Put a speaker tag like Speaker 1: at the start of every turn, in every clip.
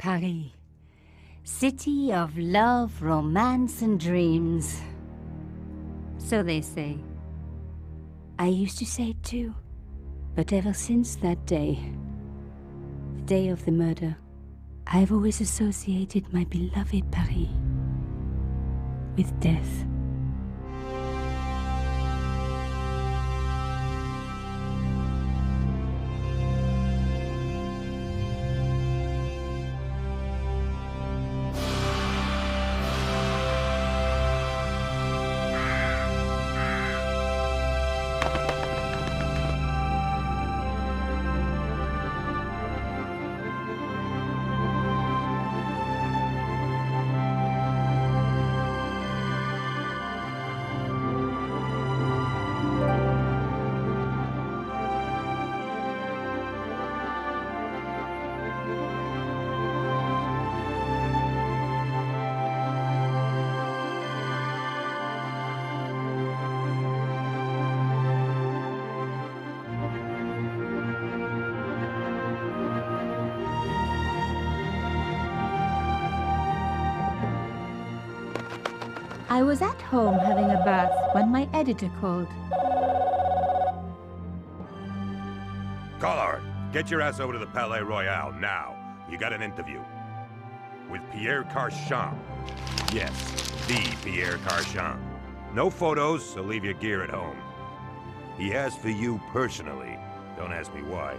Speaker 1: Paris. City of love, romance, and dreams. So they say. I used to say it too. But ever since that day, the day of the murder, I've always associated my beloved Paris with death. I was at home having a bath when my editor called.
Speaker 2: Collard, get your ass over to the Palais Royal now. You got an interview. With Pierre Carchon. Yes, the Pierre Carchon. No photos, so leave your gear at home. He has for you personally. Don't ask me why.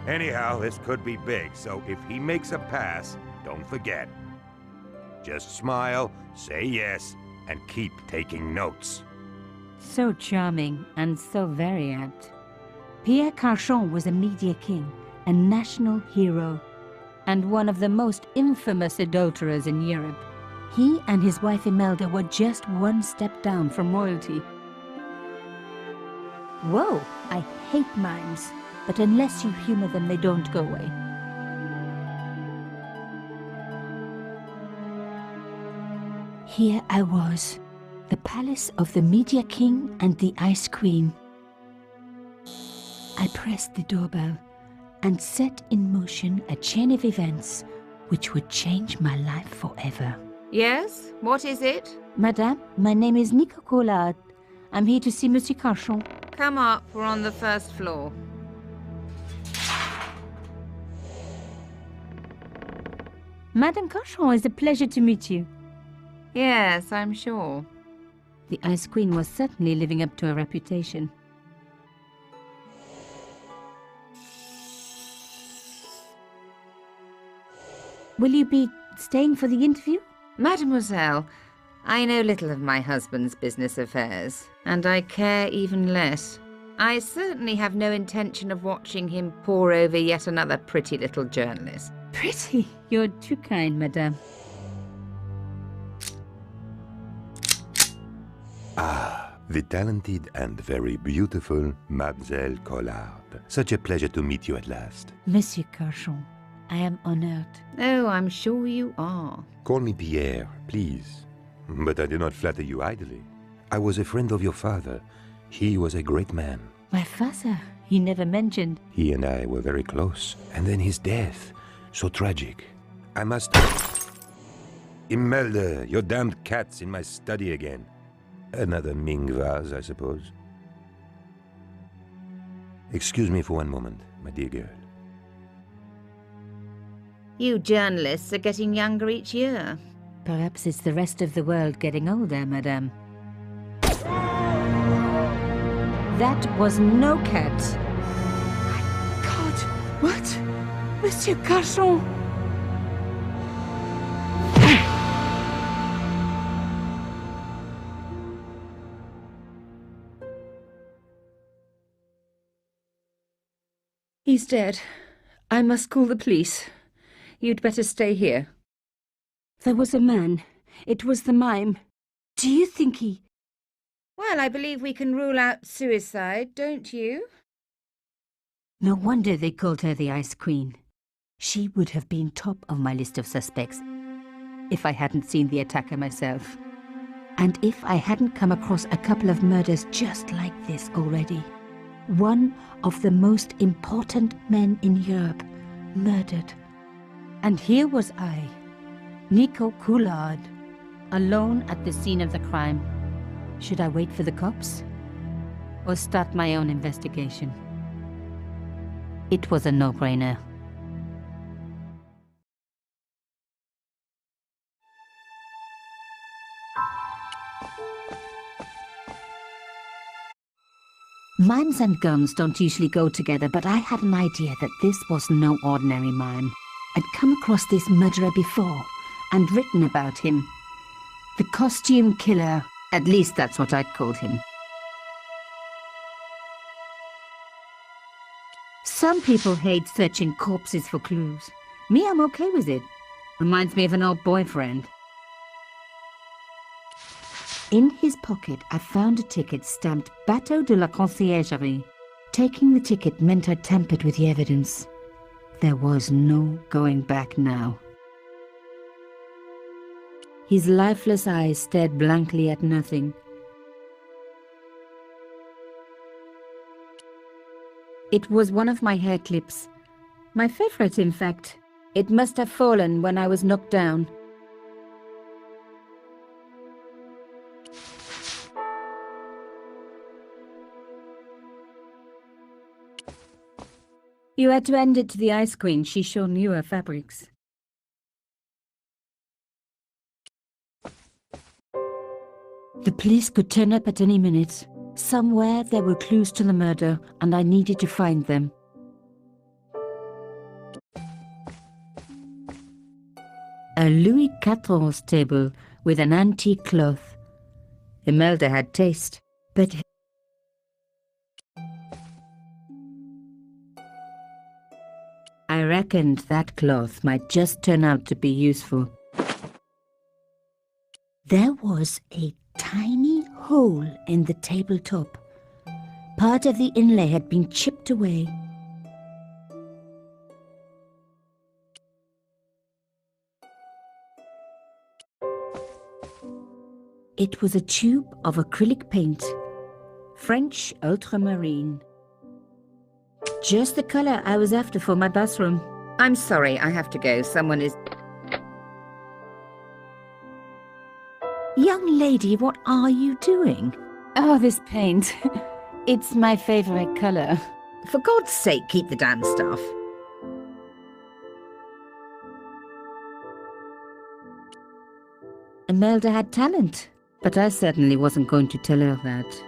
Speaker 2: Anyhow, this could be big, so if he makes a pass, don't forget. Just smile, say yes, and keep taking notes.
Speaker 1: So charming and so very apt. Pierre Carchon was a media king, a national hero, and one of the most infamous adulterers in Europe. He and his wife Imelda were just one step down from royalty. Whoa, I hate mimes, but unless you humor them, they don't go away. Here I was, the palace of the Media King and the Ice Queen. I pressed the doorbell and set in motion a chain of events which would change my life forever.
Speaker 3: Yes? What is it?
Speaker 1: Madame, my name is Nico Collard. I'm here to see Monsieur Carchon.
Speaker 3: Come up, we're on the first floor.
Speaker 1: Madame Carchon, it's a pleasure to meet you.
Speaker 3: Yes, I'm sure.
Speaker 1: The Ice Queen was certainly living up to her reputation. Will you be staying for the interview?
Speaker 3: Mademoiselle, I know little of my husband's business affairs, and I care even less. I certainly have no intention of watching him pore over yet another pretty little journalist.
Speaker 1: Pretty? You're too kind, madame.
Speaker 2: Ah, the talented and very beautiful Mademoiselle Collard. Such a pleasure to meet you at last.
Speaker 1: Monsieur Carchon, I am honored.
Speaker 3: Oh, I'm sure you are.
Speaker 2: Call me Pierre, please. But I do not flatter you idly. I was a friend of your father. He was a great man.
Speaker 1: My father? He never mentioned.
Speaker 2: He and I were very close. And then his death. So tragic. I must... Imelda, your damned cat's in my study again. Another Ming vase, I suppose. Excuse me for one moment, my dear girl.
Speaker 3: You journalists are getting younger each year.
Speaker 1: Perhaps it's the rest of the world getting older, madame. That was no cat.
Speaker 4: My God! What? Monsieur Carchon!
Speaker 3: He's dead. I must call the police. You'd better stay here.
Speaker 1: There was a man. It was the mime. Do you think he...
Speaker 3: Well, I believe we can rule out suicide, don't you?
Speaker 1: No wonder they called her the Ice Queen. She would have been top of my list of suspects if I hadn't seen the attacker myself. And if I hadn't come across a couple of murders just like this already. One of the most important men in Europe, murdered. And here was I, Nico Coulard, alone at the scene of the crime. Should I wait for the cops? Or start my own investigation? It was a no-brainer. Mimes and guns don't usually go together, but I had an idea that this was no ordinary mime. I'd come across this murderer before, and written about him. The costume killer, at least that's what I'd called him. Some people hate searching corpses for clues. Me, I'm okay with it. Reminds me of an old boyfriend. In his pocket, I found a ticket stamped Bateau de la Conciergerie. Taking the ticket meant I tampered with the evidence. There was no going back now. His lifeless eyes stared blankly at nothing. It was one of my hair clips. My favorite, in fact. It must have fallen when I was knocked down. You had to end it to the Ice Queen. She sure knew her fabrics. The police could turn up at any minute. Somewhere there were clues to the murder, and I needed to find them. A Louis XIV table with an antique cloth. Imelda had taste, but... I reckoned that cloth might just turn out to be useful. There was a tiny hole in the tabletop. Part of the inlay had been chipped away. It was a tube of acrylic paint, French ultramarine. Just the color I was after for my bathroom.
Speaker 3: I'm sorry, I have to go. Someone is...
Speaker 1: Young lady, what are you doing? Oh, this paint. It's my favorite color.
Speaker 3: For God's sake, keep the damn stuff.
Speaker 1: Imelda had talent, but I certainly wasn't going to tell her that.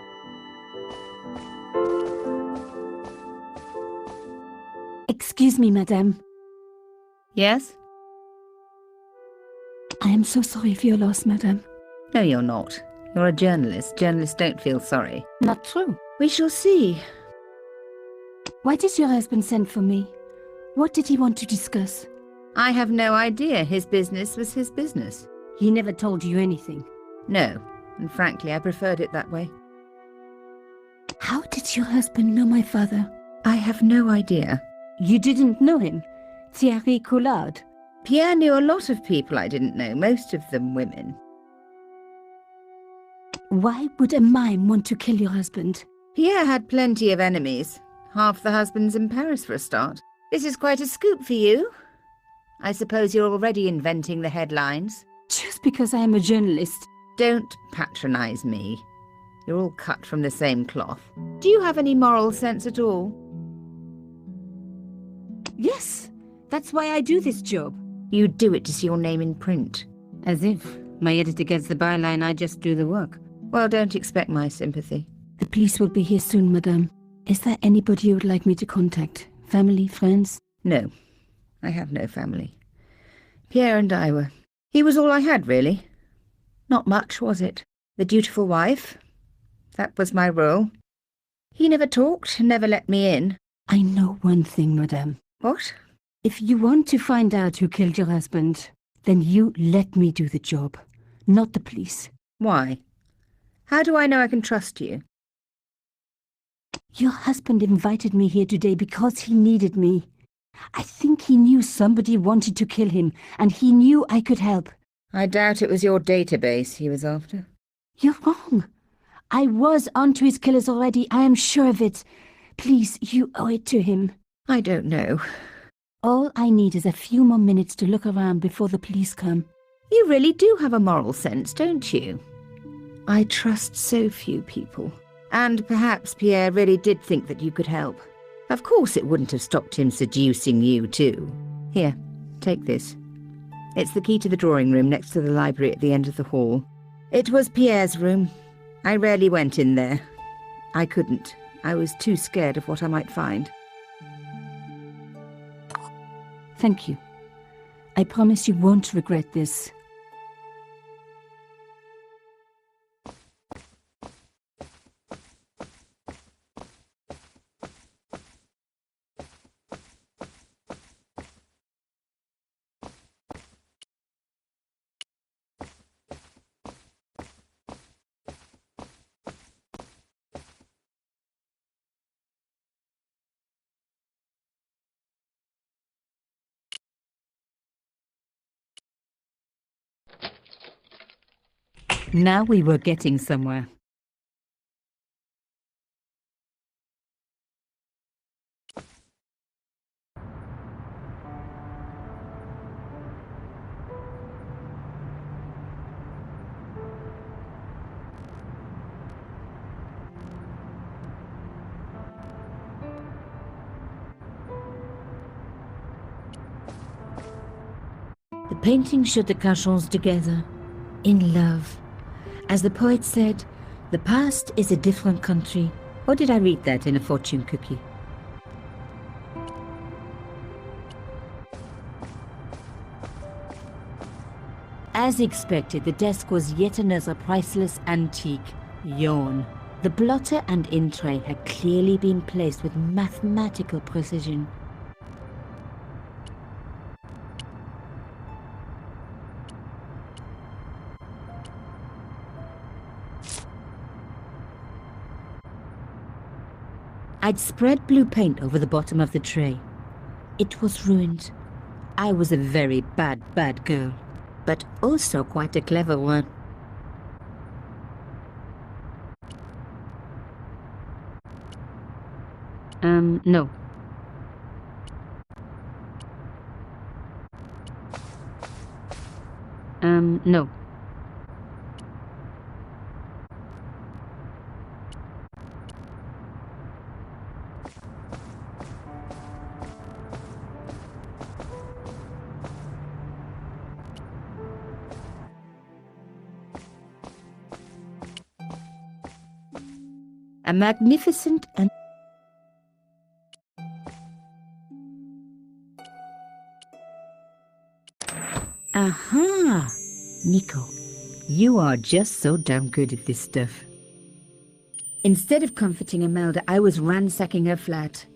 Speaker 1: Excuse me, madame.
Speaker 3: Yes?
Speaker 1: I am so sorry for your loss, madame.
Speaker 3: No, you're not. You're a journalist. Journalists don't feel sorry.
Speaker 1: Not true.
Speaker 3: We shall see.
Speaker 1: Why did your husband send for me? What did he want to discuss?
Speaker 3: I have no idea. His business was his business.
Speaker 1: He never told you anything?
Speaker 3: No, and frankly, I preferred it that way.
Speaker 1: How did your husband know my father?
Speaker 3: I have no idea.
Speaker 1: You didn't know him? Thierry Coulard?
Speaker 3: Pierre knew a lot of people I didn't know, most of them women.
Speaker 1: Why would a mime want to kill your husband?
Speaker 3: Pierre had plenty of enemies. Half the husbands in Paris for a start. This is quite a scoop for you. I suppose you're already inventing the headlines.
Speaker 1: Just because I am a journalist.
Speaker 3: Don't patronize me. You're all cut from the same cloth. Do you have any moral sense at all?
Speaker 1: Yes, that's why I do this job.
Speaker 3: You do it to see your name in print.
Speaker 1: As if my editor gets the byline, I just do the work.
Speaker 3: Well, don't expect my sympathy.
Speaker 1: The police will be here soon, madame. Is there anybody you would like me to contact? Family, friends?
Speaker 3: No, I have no family. Pierre and I were... He was all I had, really. Not much, was it? The dutiful wife. That was my role. He never talked, never let me in.
Speaker 1: I know one thing, madame.
Speaker 3: What?
Speaker 1: If you want to find out who killed your husband, then you let me do the job, not the police.
Speaker 3: Why? How do I know I can trust you?
Speaker 1: Your husband invited me here today because he needed me. I think he knew somebody wanted to kill him, and he knew I could help.
Speaker 3: I doubt it was your database he was after.
Speaker 1: You're wrong. I was onto his killers already, I am sure of it. Please, you owe it to him.
Speaker 3: I don't know.
Speaker 1: All I need is a few more minutes to look around before the police come.
Speaker 3: You really do have a moral sense, don't you?
Speaker 1: I trust so few people.
Speaker 3: And perhaps Pierre really did think that you could help. Of course it wouldn't have stopped him seducing you too. Here, take this. It's the key to the drawing room next to the library at the end of the hall. It was Pierre's room. I rarely went in there. I couldn't. I was too scared of what I might find.
Speaker 1: Thank you. I promise you won't regret this. Now we were getting somewhere. The painting showed the Cachons together, in love. As the poet said, the past is a different country. Or did I read that in a fortune cookie? As expected, the desk was yet another priceless antique. Yawn. The blotter and in tray had clearly been placed with mathematical precision. I'd spread blue paint over the bottom of the tray. It was ruined. I was a very bad girl, but also quite a clever one. No. No. A magnificent and... Aha! Nico, you are just so damn good at this stuff. Instead of comforting Imelda, I was ransacking her flat.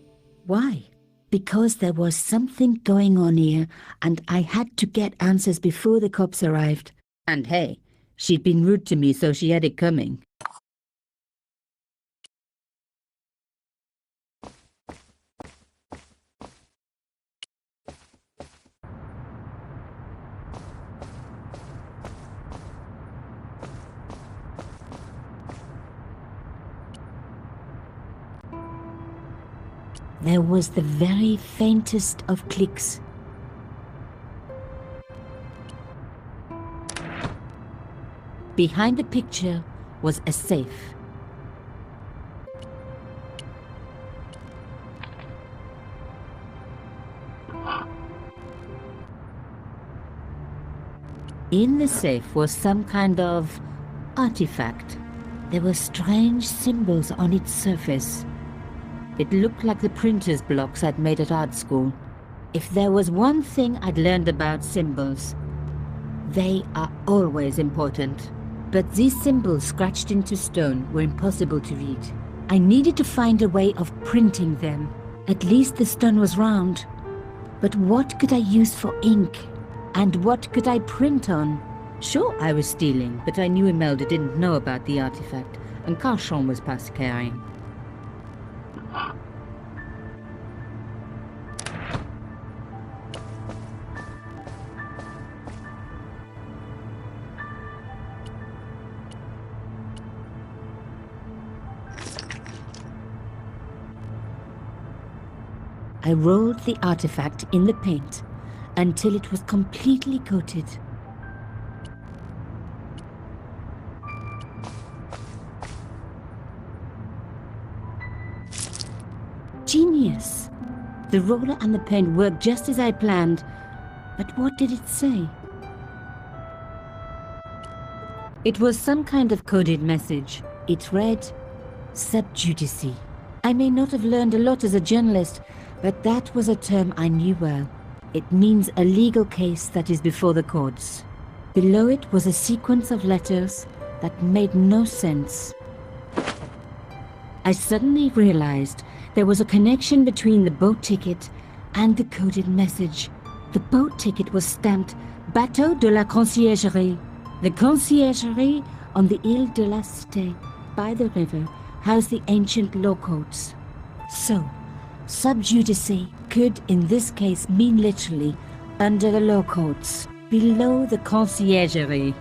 Speaker 1: Why? Because there was something going on here, and I had to get answers before the cops arrived. And hey, she'd been rude to me, so she had it coming. There was the very faintest of clicks. Behind the picture was a safe. In the safe was some kind of artifact. There were strange symbols on its surface. It looked like the printer's blocks I'd made at art school. If there was one thing I'd learned about symbols, they are always important. But these symbols scratched into stone were impossible to read. I needed to find a way of printing them. At least the stone was round. But what could I use for ink? And what could I print on? Sure, I was stealing, but I knew Imelda didn't know about the artifact, and Cachon was past caring. I rolled the artifact in the paint until it was completely coated. Genius! The roller and the paint worked just as I planned, but what did it say? It was some kind of coded message. It read, "Sub judice." I may not have learned a lot as a journalist, but that was a term I knew well. It means a legal case that is before the courts. Below it was a sequence of letters that made no sense. I suddenly realized there was a connection between the boat ticket and the coded message. The boat ticket was stamped Bateau de la Conciergerie. The conciergerie on the Ile de la Cité, by the river, housed the ancient law courts. So, sub judice could in this case mean literally under the law courts, below the conciergerie.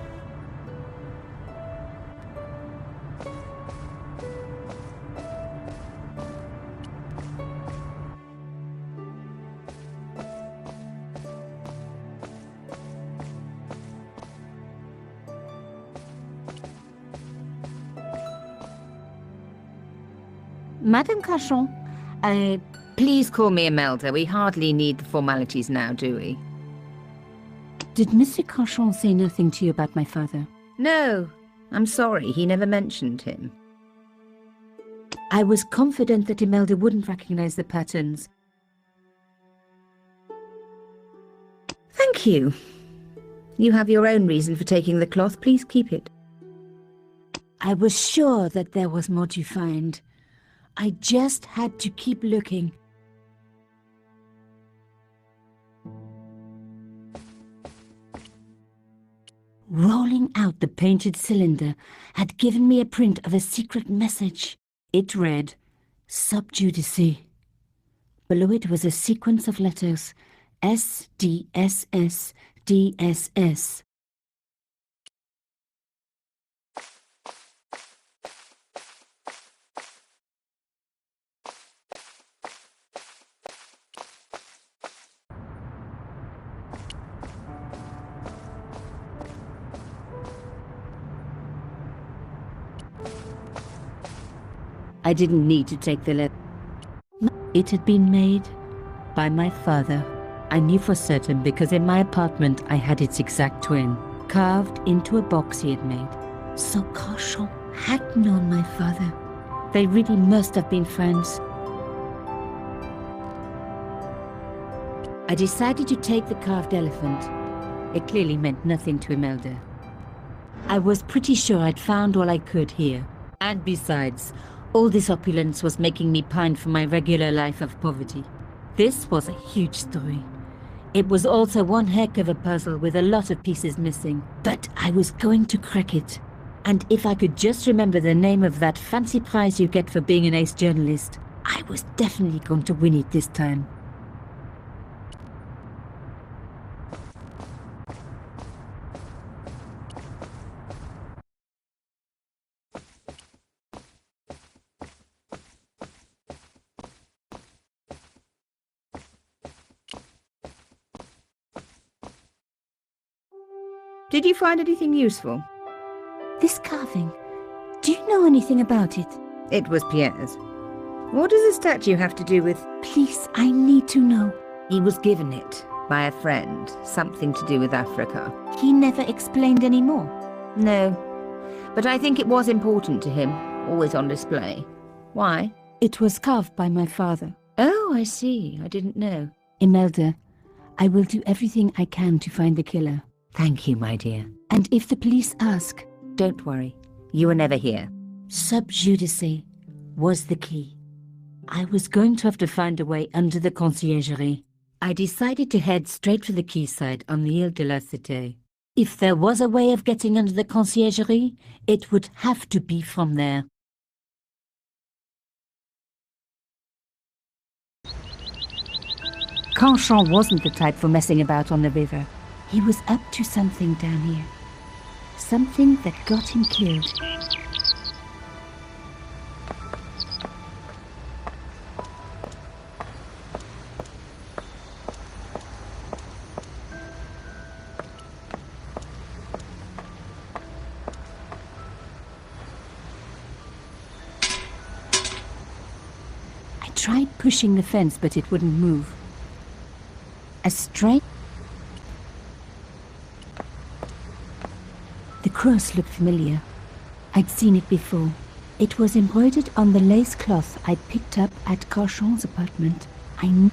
Speaker 1: Madame Cachon,
Speaker 3: Please call me Imelda. We hardly need the formalities now, do we?
Speaker 1: did Monsieur Cachon say nothing to you about my father?
Speaker 3: No, I'm sorry. He never mentioned him.
Speaker 1: I was confident that Imelda wouldn't recognize the patterns.
Speaker 3: Thank you. You have your own reason for taking the cloth. Please keep it.
Speaker 1: I was sure that there was more to find. I just had to keep looking. Rolling out the painted cylinder had given me a print of a secret message. It read, "Sub judice." Below it was a sequence of letters, SDSS. I didn't need to take the letter. It had been made by my father. I knew for certain because in my apartment I had its exact twin, carved into a box he had made. So Cachon had known my father. They really must have been friends. I decided to take the carved elephant. It clearly meant nothing to Imelda. I was pretty sure I'd found all I could here. And besides, all this opulence was making me pine for my regular life of poverty. This was a huge story. It was also one heck of a puzzle with a lot of pieces missing. But I was going to crack it. And if I could just remember the name of that fancy prize you get for being an ace journalist, I was definitely going to win it this time.
Speaker 3: Did you find anything useful?
Speaker 1: This carving, do you know anything about it?
Speaker 3: It was Pierre's. What does the statue have to do with...
Speaker 1: Please, I need to know.
Speaker 3: He was given it by a friend, something to do with Africa.
Speaker 1: He never explained any more.
Speaker 3: No, but I think it was important to him, always on display. Why?
Speaker 1: It was carved by my father.
Speaker 3: Oh, I see. I didn't know.
Speaker 1: Imelda, I will do everything I can to find the killer.
Speaker 3: Thank you, my dear.
Speaker 1: And if the police ask,
Speaker 3: Don't worry. You were never here.
Speaker 1: sub judice was the key. I was going to have to find a way under the conciergerie. I decided to head straight for the quayside on the Ile de la Cité. If there was a way of getting under the conciergerie, it would have to be from there. Cachon wasn't the type for messing about on the river. He was up to something down here. Something that got him killed. tried pushing the fence, but it wouldn't move. A strange... The cross looked familiar. I'd seen it before. It was embroidered on the lace cloth I'd picked up at Carchon's apartment. I knew...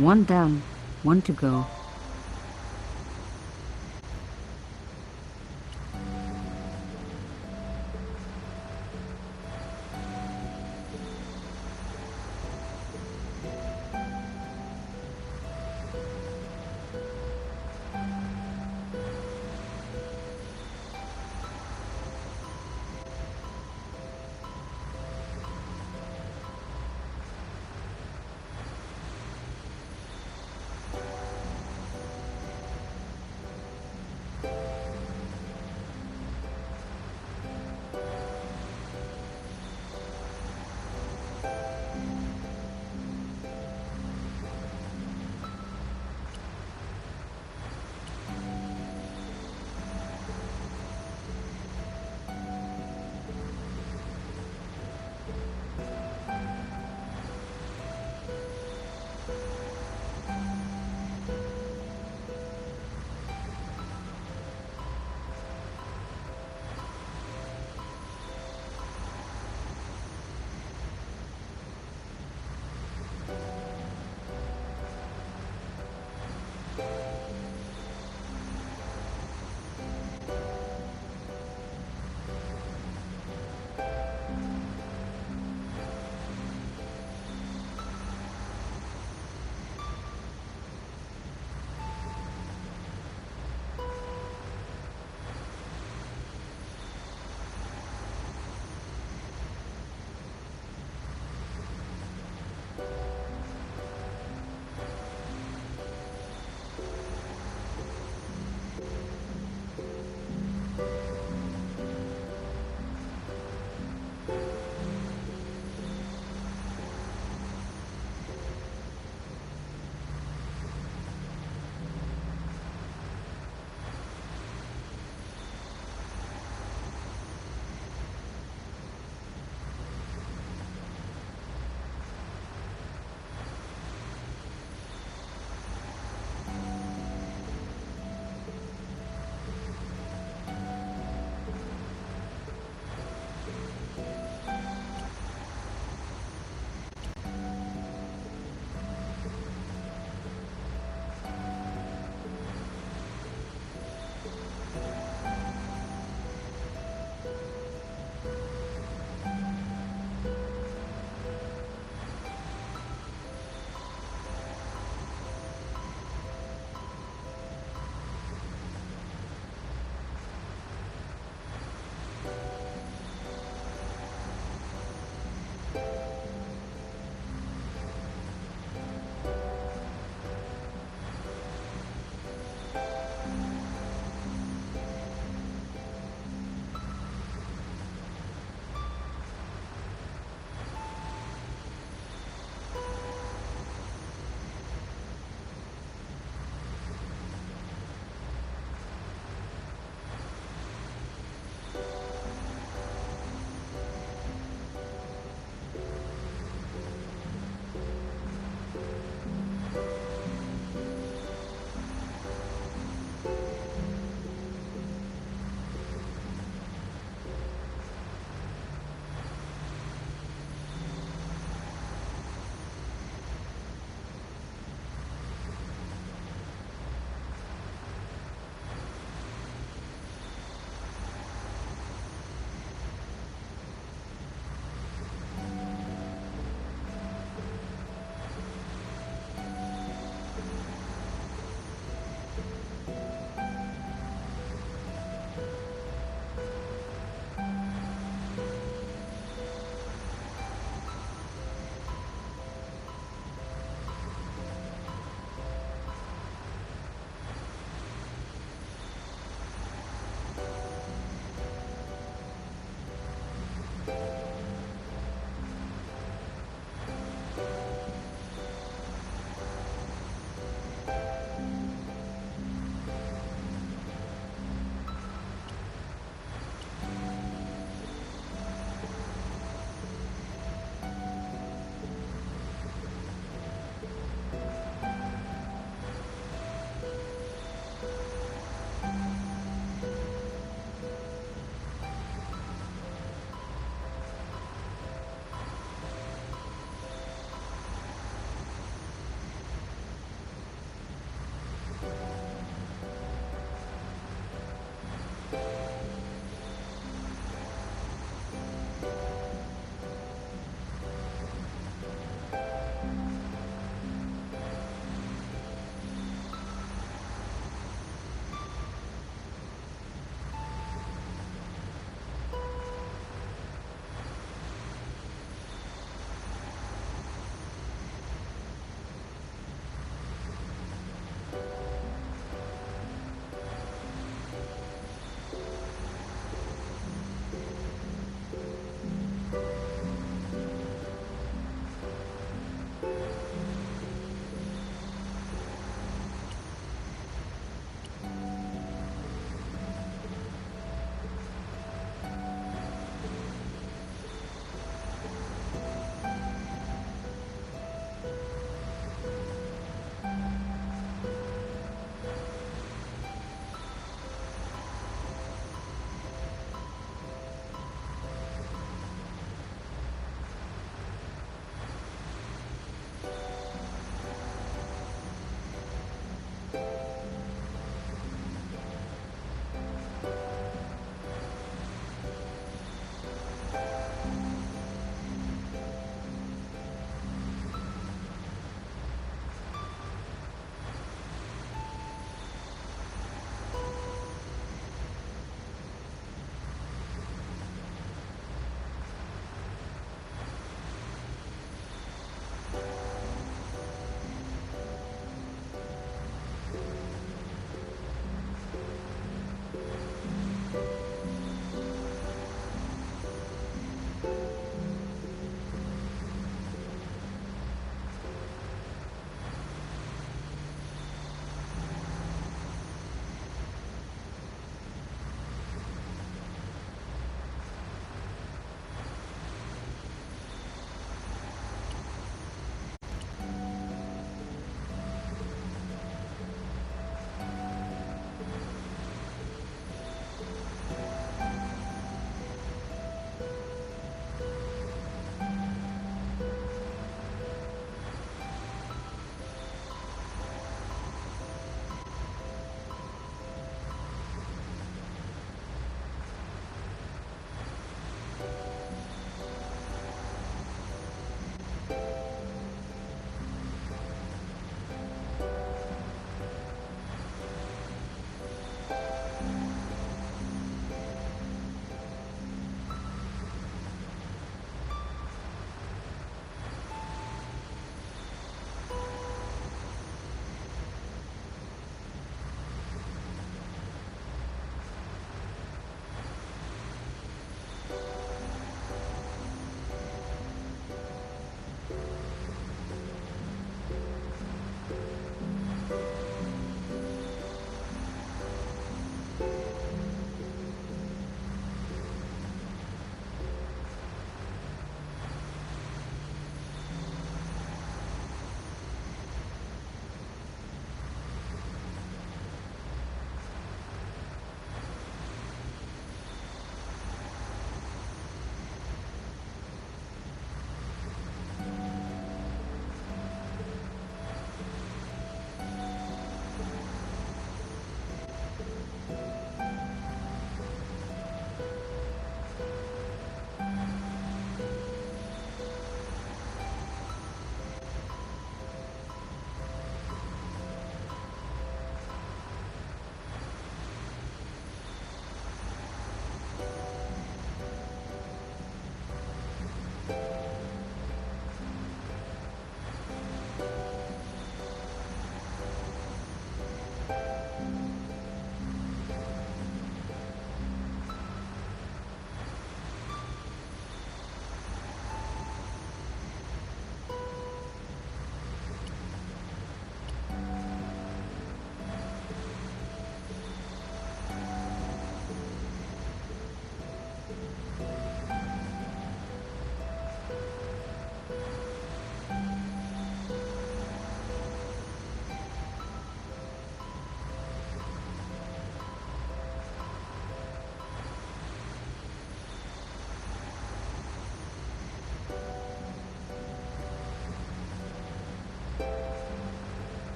Speaker 1: One down, one to go.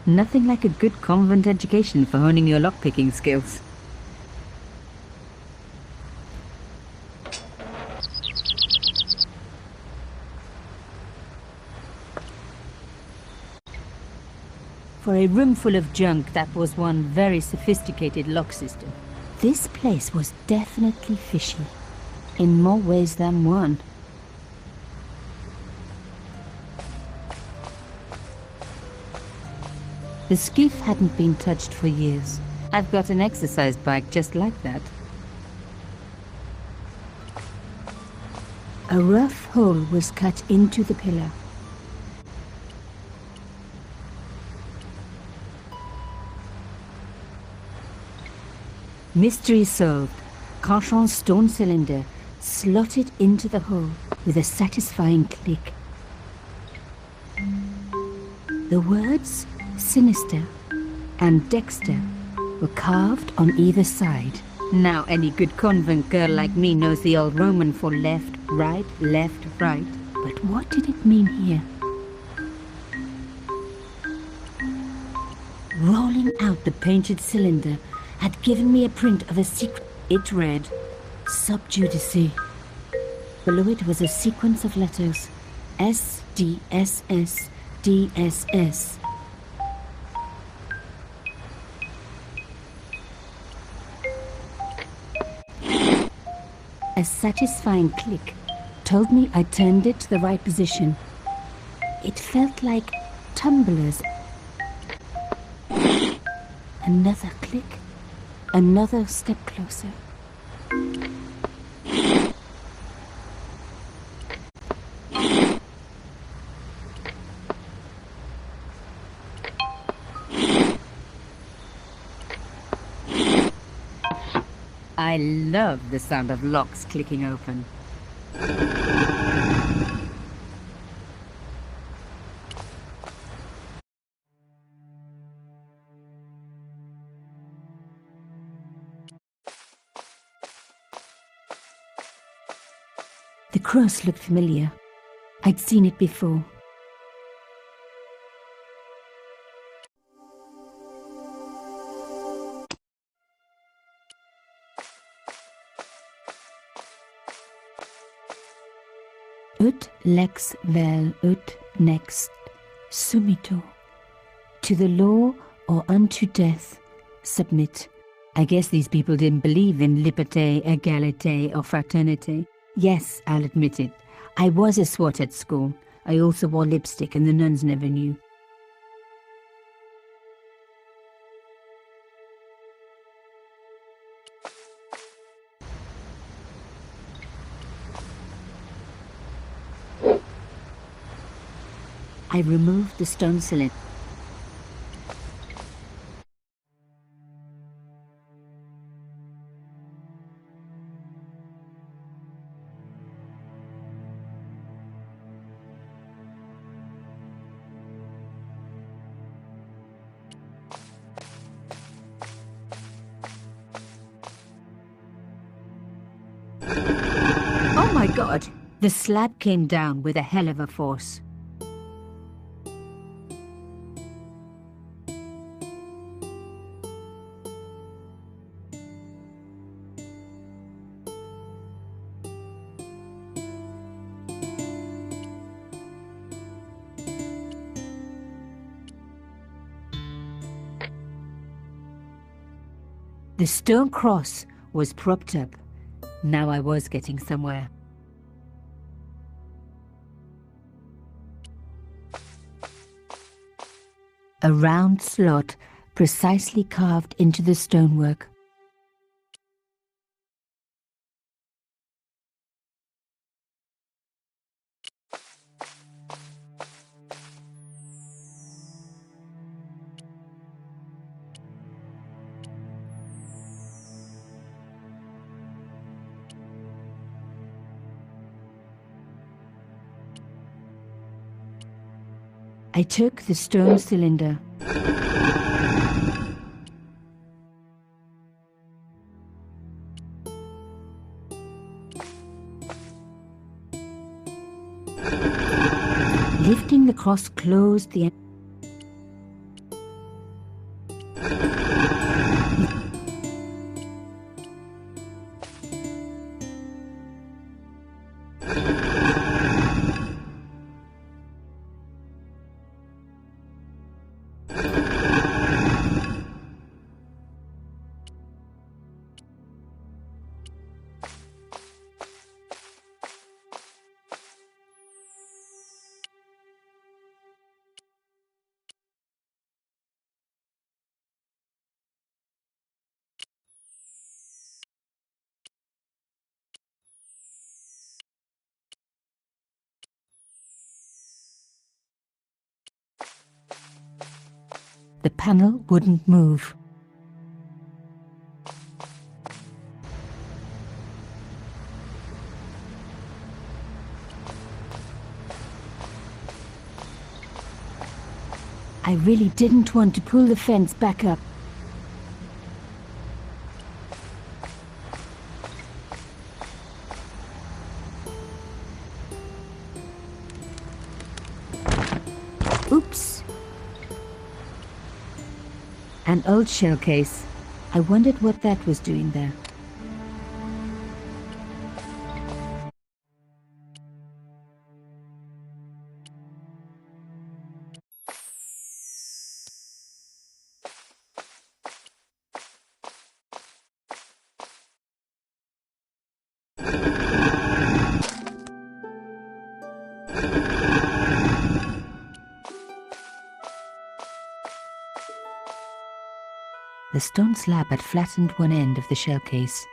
Speaker 1: Nothing like a good convent education for honing your lockpicking skills. For a room full of junk, that was one very sophisticated lock system. This place was definitely fishy, in more ways than one. The skiff hadn't been touched for years. I've got an exercise bike just like that. A rough hole was cut into the pillar. Mystery solved. Carchon's stone cylinder slotted into the hole with a satisfying click. The words Sinister and Dexter were carved on either side. Now any good convent girl like me knows the old Roman for left, right, left, right. But what did it mean here? Rolling out the painted cylinder had given me a print of a secret. It read, Sub Judice. Below it was a sequence of letters, S, D, S, S, D, S, S. A satisfying click told me I turned it to the right position. It felt like tumblers. Another click. Another step closer. I love the sound of locks clicking open. The cross looked familiar. I'd seen it before. Ut lex vel ut next sumito. To the law or unto death, submit. I guess these people didn't believe in liberté, égalité, or fraternité. Yes, I'll admit it. I was a swot at school. I also wore lipstick and the nuns never knew. I removed the stone cylinder. Oh my God! The slab came down with a hell of a force. The stone cross was propped up. Now I was getting somewhere. A round slot precisely carved into the stonework. I took the stone cylinder. Lifting the cross closed the end. The panel wouldn't move. I really didn't want to pull the fence back up. Oops! An old shell case. I wondered what that was doing there. The stone slab had flattened one end of the shell case.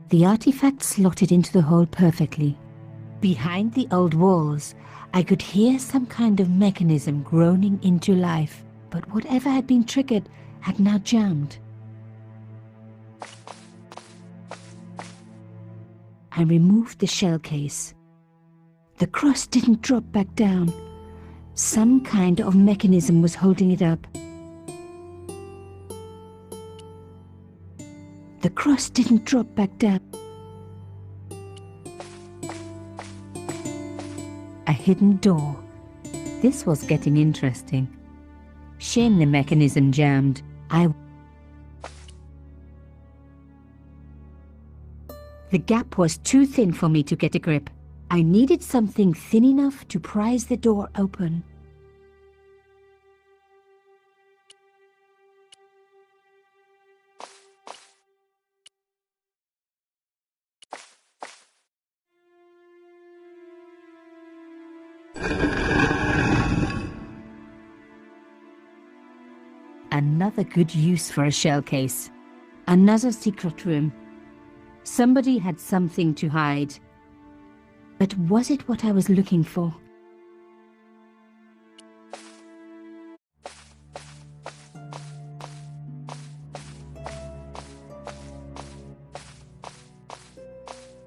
Speaker 1: The artifact slotted into the hole perfectly. Behind the old walls, I could hear some kind of mechanism groaning into life, but whatever had been triggered had now jammed. I removed the shell case. The cross didn't drop back down. Some kind of mechanism was holding it up. The cross didn't drop back down. A hidden door. This was getting interesting. Shame the mechanism jammed. The gap was too thin for me to get a grip. I needed something thin enough to prise the door open. Another good use for a shell case. Another secret room. Somebody had something to hide. But was it what I was looking for?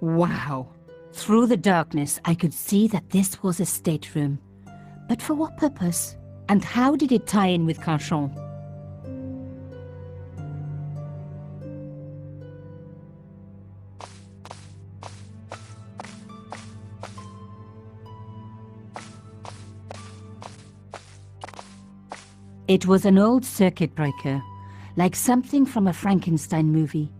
Speaker 1: Wow! Through the darkness, I could see that this was a stateroom. But for what purpose? And how did it tie in with Carchon? It was an old circuit breaker, like something from a Frankenstein movie.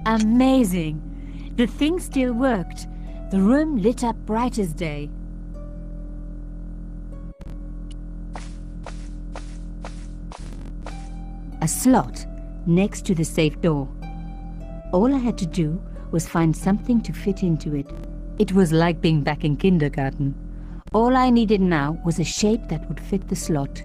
Speaker 1: Amazing! The thing still worked. The room lit up bright as day. A slot next to the safe door. All I had to do was find something to fit into it. It was like being back in kindergarten. All I needed now was a shape that would fit the slot.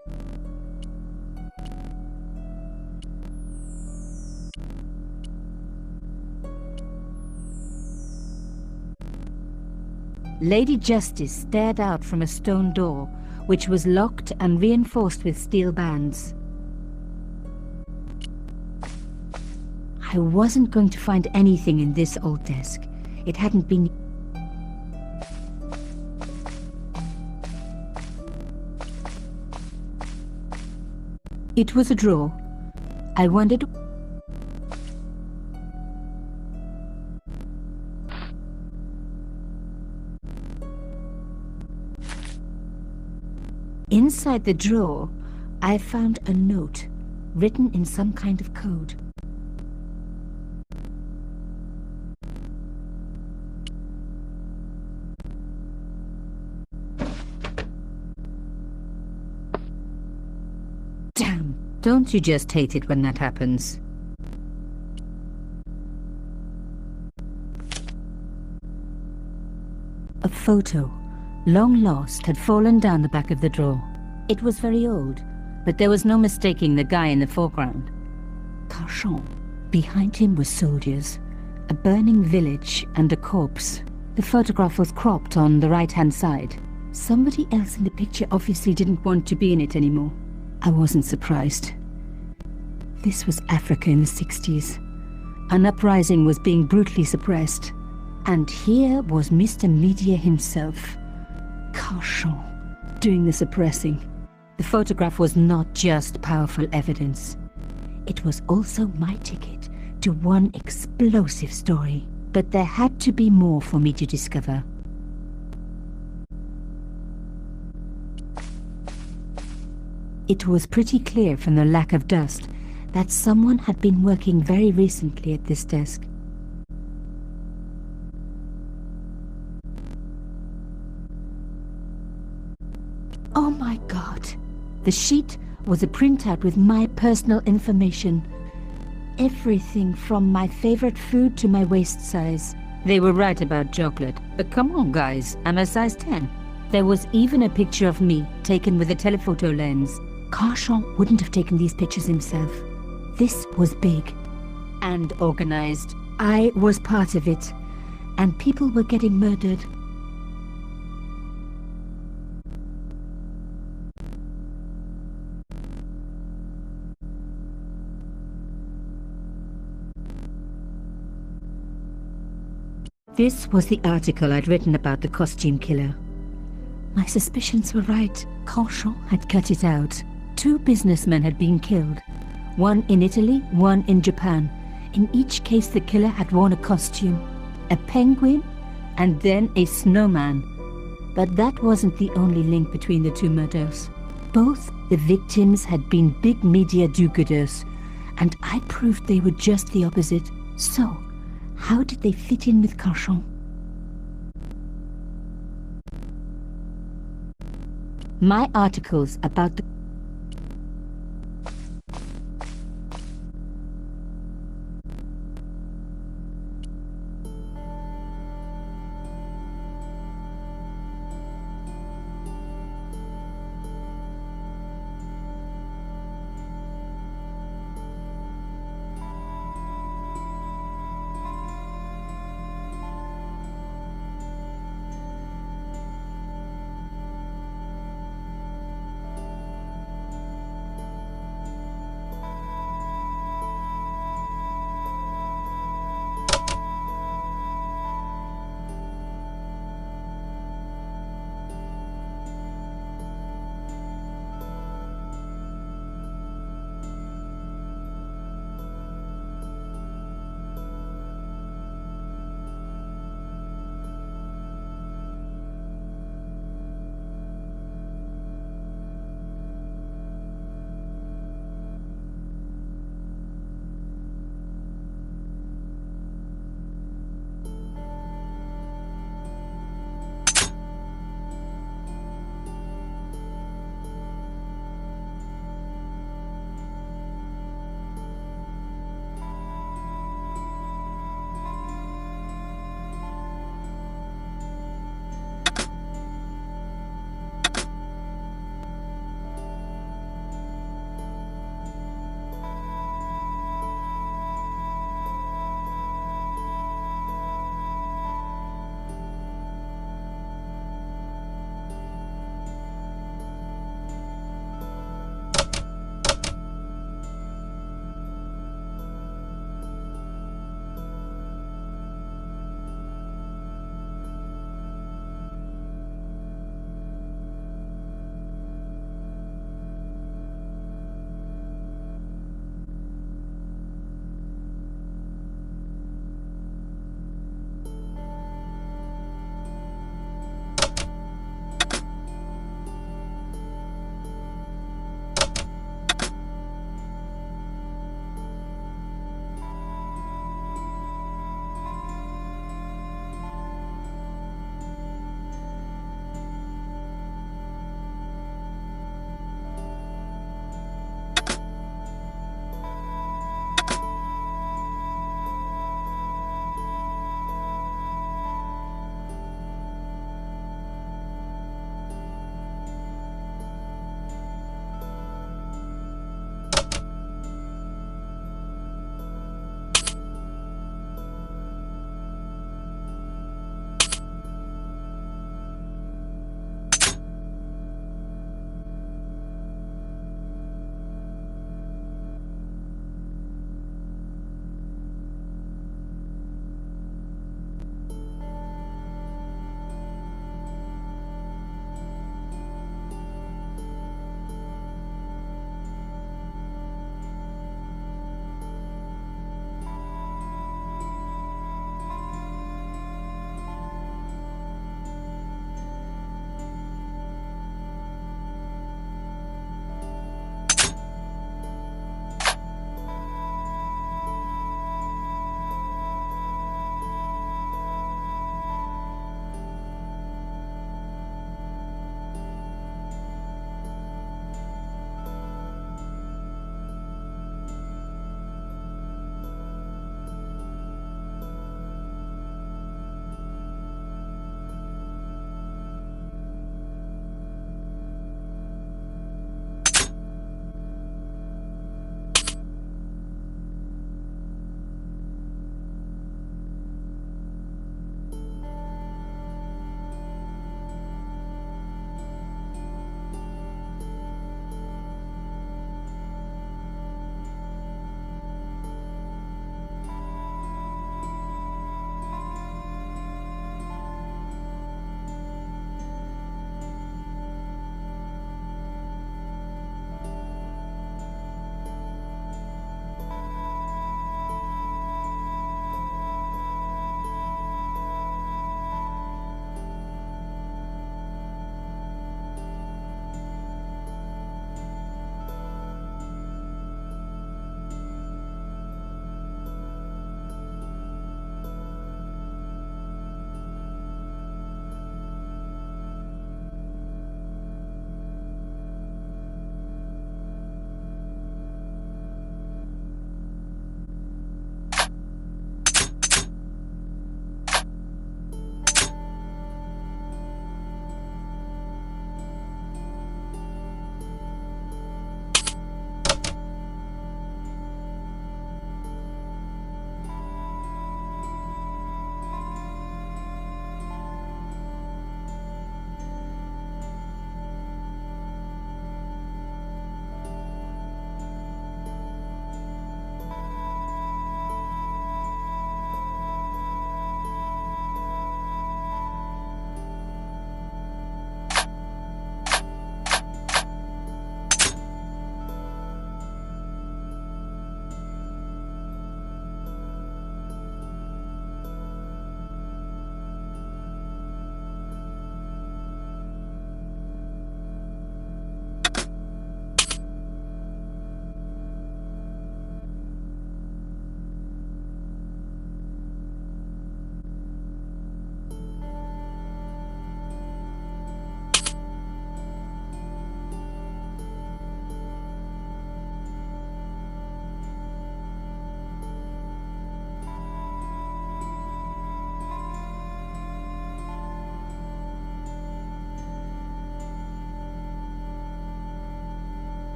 Speaker 1: Lady Justice stared out from a stone door, which was locked and reinforced with steel bands. I wasn't going to find anything in this old desk. It hadn't been... It was a drawer. I wondered... Inside the drawer, I found a note written in some kind of code. Damn! Don't you just hate it when that happens? A photo, long lost, had fallen down the back of the drawer. It was very old, but there was no mistaking the guy in the foreground. Carchon. Behind him were soldiers, a burning village, and a corpse. The photograph was cropped on the right-hand side. Somebody else in the picture obviously didn't want to be in it anymore. I wasn't surprised. This was Africa in the 60s. An uprising was being brutally suppressed. And here was Mr. Media himself, Carchon, doing the suppressing. The photograph was not just powerful evidence. It was also my ticket to one explosive story. But there had to be more for me to discover. It was pretty clear from the lack of dust that someone had been working very recently at this desk. Oh my God! The sheet was a printout with my personal information. Everything from my favorite food to my waist size. They were right about chocolate, but come on guys, I'm a size 10. There was even a picture of me, taken with a telephoto lens. Carchon wouldn't have taken these pictures himself. This was big and organized. I was part of it, and people were getting murdered. This was the article I'd written about the costume killer. My suspicions were right. Carchon had cut it out. 2 businessmen had been killed. One in Italy, one in Japan. In each case the killer had worn a costume. A penguin, and then a snowman. But that wasn't the only link between the 2 murders. Both the victims had been big media do-gooders, and I proved they were just the opposite. So, how did they fit in with Carchon? My articles about the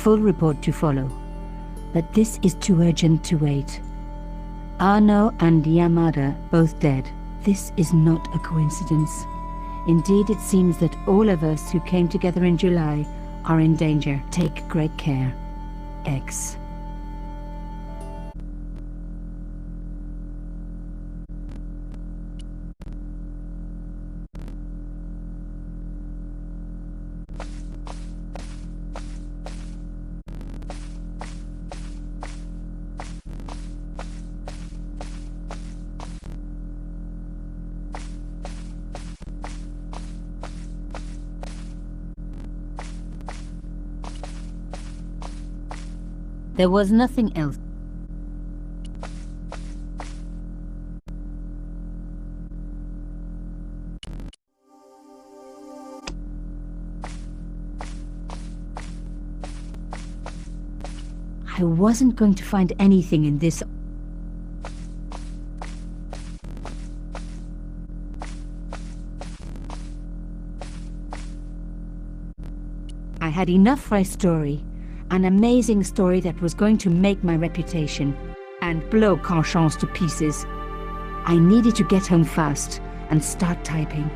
Speaker 1: full report to follow. But this is too urgent to wait. Arno and Yamada both dead. This is not a coincidence. Indeed, it seems that all of us who came together in July are in danger. Take great care. X. There was nothing else. I wasn't going to find anything in this. I had enough for a story. An amazing story that was going to make my reputation and blow Carchance to pieces. I needed to get home fast and start typing.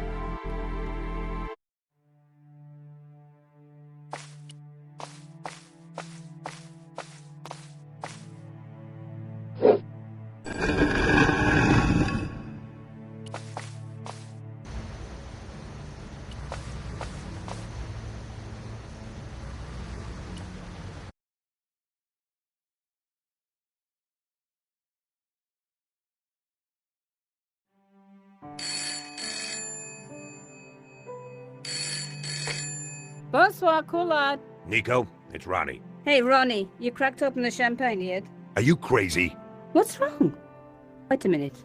Speaker 5: Bonsoir, Collard.
Speaker 2: Nico, it's Ronnie.
Speaker 5: Hey, Ronnie, you cracked open the champagne yet?
Speaker 2: Are you crazy?
Speaker 5: What's wrong? Wait a minute.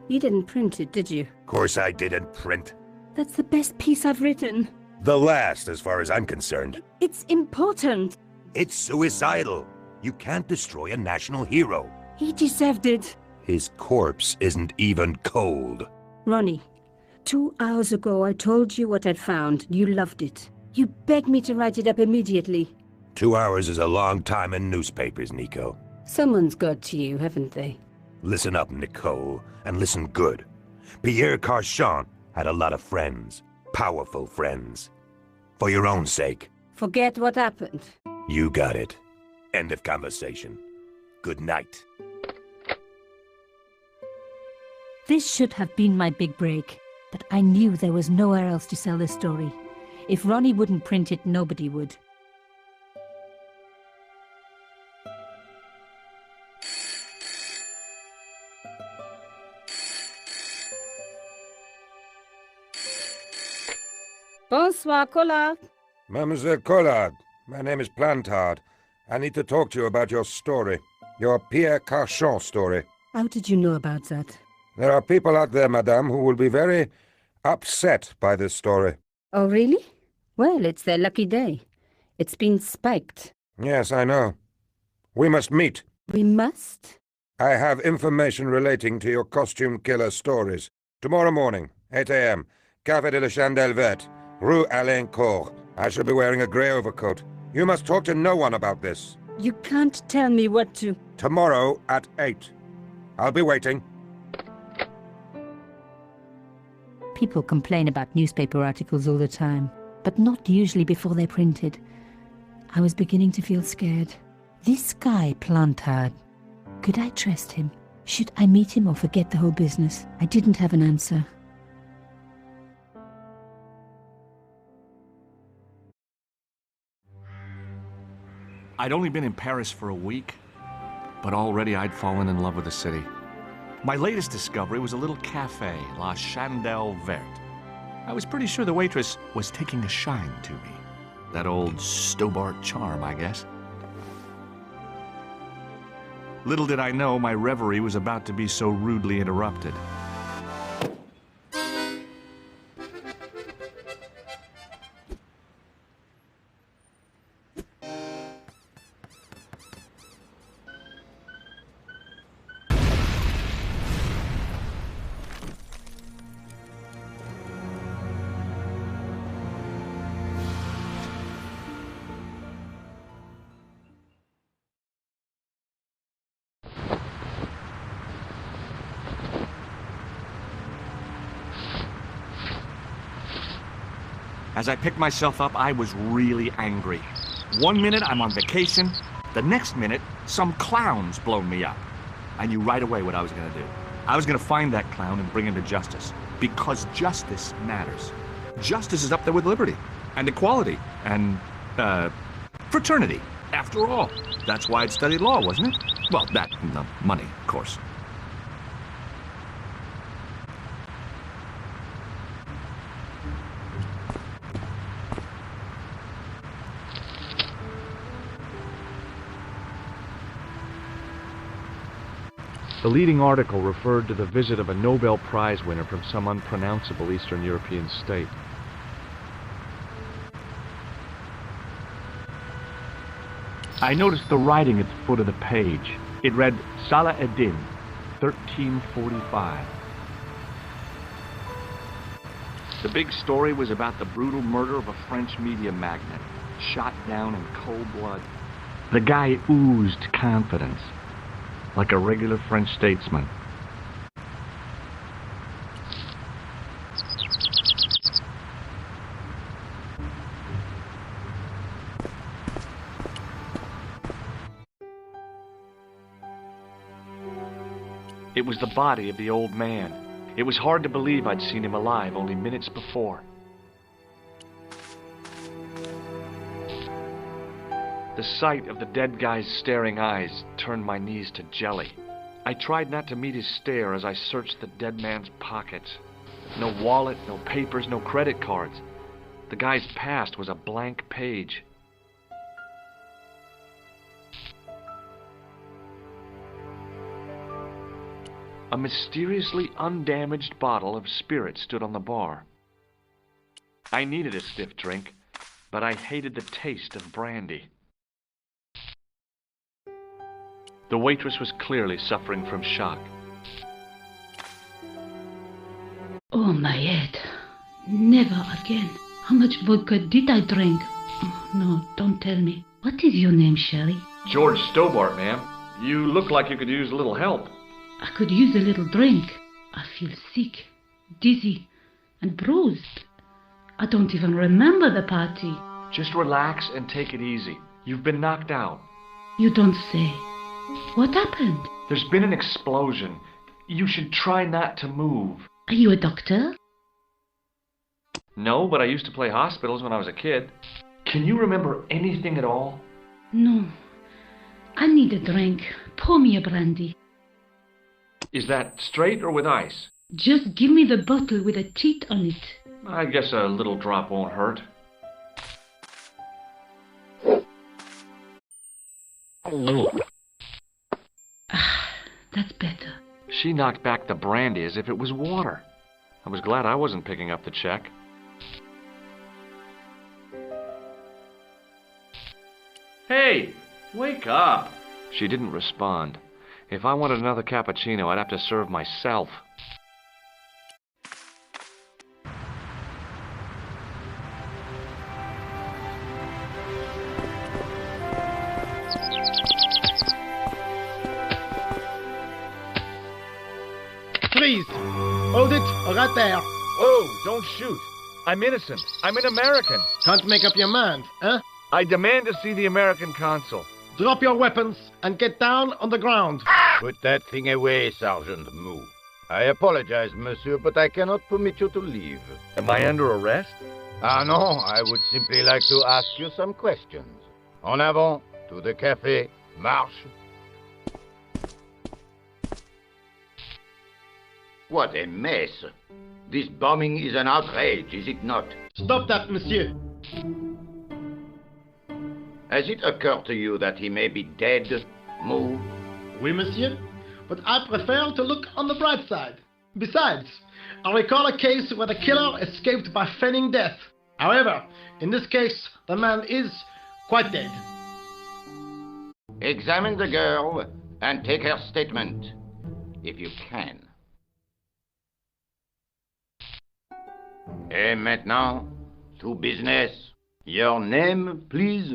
Speaker 5: You didn't print it, did you?
Speaker 2: Of course I didn't print.
Speaker 5: That's the best piece I've written.
Speaker 2: The last, as far as I'm concerned.
Speaker 5: It's important.
Speaker 2: It's suicidal. You can't destroy a national hero.
Speaker 5: He deserved it.
Speaker 2: His corpse isn't even cold.
Speaker 5: Ronnie, 2 hours ago I told you what I'd found. You loved it. You begged me to write it up immediately.
Speaker 2: 2 hours is a long time in newspapers, Nico.
Speaker 5: Someone's got to you, haven't they?
Speaker 2: Listen up, Nicole, and listen good. Pierre Carchant had a lot of friends. Powerful friends. For your own sake.
Speaker 5: Forget what happened.
Speaker 2: You got it. End of conversation. Good night.
Speaker 1: This should have been my big break, but I knew there was nowhere else to sell this story. If Ronnie wouldn't print it, nobody would.
Speaker 5: Bonsoir, Collard.
Speaker 6: Mademoiselle Collard, my name is Plantard. I need to talk to you about your story. Your Pierre Carchant story.
Speaker 5: How did you know about that?
Speaker 6: There are people out there, madame, who will be very upset by this story.
Speaker 5: Oh, really? Well, it's their lucky day. It's been spiked.
Speaker 6: Yes, I know. We must meet.
Speaker 5: We must?
Speaker 6: I have information relating to your costume killer stories. Tomorrow morning, 8 a.m., Café de la Chandelle Verte, Rue Alain Court. I shall be wearing a grey overcoat. You must talk to no one about this.
Speaker 5: You can't tell me what to...
Speaker 6: Tomorrow at 8. I'll be waiting.
Speaker 1: People complain about newspaper articles all the time, but not usually before they're printed. I was beginning to feel scared. This guy, Plantard, could I trust him? Should I meet him or forget the whole business? I didn't have an answer.
Speaker 7: I'd only been in Paris for a week, but already I'd fallen in love with the city. My latest discovery was a little cafe, La Chandelle Verte. I was pretty sure the waitress was taking a shine to me. That old Stobart charm, I guess. Little did I know my reverie was about to be so rudely interrupted. As I picked myself up, I was really angry. 1 minute I'm on vacation, the next minute some clown's blown me up. I knew right away what I was gonna do. I was gonna find that clown and bring him to justice. Because justice matters. Justice is up there with liberty, and equality, and, fraternity. After all, that's why I'd studied law, wasn't it? Well, that and the money, of course.
Speaker 8: The leading article referred to the visit of a Nobel Prize winner from some unpronounceable Eastern European state. I noticed the writing at the foot of the page. It read, Salah Eddin, 1345. The big story was about the brutal murder of a French media magnate, shot down in cold blood. The guy oozed confidence, like a regular French statesman. It was the body of the old man. It was hard to believe I'd seen him alive only minutes before. The sight of the dead guy's staring eyes turned my knees to jelly. I tried not to meet his stare as I searched the dead man's pockets. No wallet, no papers, no credit cards. The guy's past was a blank page. A mysteriously undamaged bottle of spirit stood on the bar. I needed a stiff drink, but I hated the taste of brandy. The waitress was clearly suffering from shock.
Speaker 9: Oh, my head. Never again. How much vodka did I drink? Oh, no, don't tell me. What is your name, Sherry?
Speaker 7: George Stobart, ma'am. You look like you could use a little help.
Speaker 9: I could use a little drink. I feel sick, dizzy, and bruised. I don't even remember the party.
Speaker 7: Just relax and take it easy. You've been knocked out.
Speaker 9: You don't say. What happened?
Speaker 7: There's been an explosion. You should try not to move.
Speaker 9: Are you a doctor?
Speaker 7: No, but I used to play hospitals when I was a kid. Can you remember anything at all?
Speaker 9: No. I need a drink. Pour me a brandy.
Speaker 7: Is that straight or with ice?
Speaker 9: Just give me the bottle with a teat on it.
Speaker 7: I guess a little drop won't hurt.
Speaker 9: That's better.
Speaker 7: She knocked back the brandy as if it was water. I was glad I wasn't picking up the check. Hey, wake up! She didn't respond. If I wanted another cappuccino, I'd have to serve myself.
Speaker 10: Freeze! Hold it, right there.
Speaker 7: Whoa, don't shoot. I'm innocent. I'm an American.
Speaker 10: Can't make up your mind, huh?
Speaker 7: I demand to see the American consul.
Speaker 10: Drop your weapons and get down on the ground.
Speaker 11: Put that thing away, Sergeant Mou. I apologize, monsieur, but I cannot permit you to leave.
Speaker 7: Am I under arrest?
Speaker 11: Ah, no, I would simply like to ask you some questions. En avant, to the café, marche. What a mess. This bombing is an outrage, is it not?
Speaker 10: Stop that, monsieur.
Speaker 11: Has it occurred to you that he may be dead, Mou?
Speaker 10: Oui, monsieur. But I prefer to look on the bright side. Besides, I recall a case where the killer escaped by feigning death. However, in this case, the man is quite dead.
Speaker 11: Examine the girl and take her statement, if you can. Et maintenant, to business. Your name, please?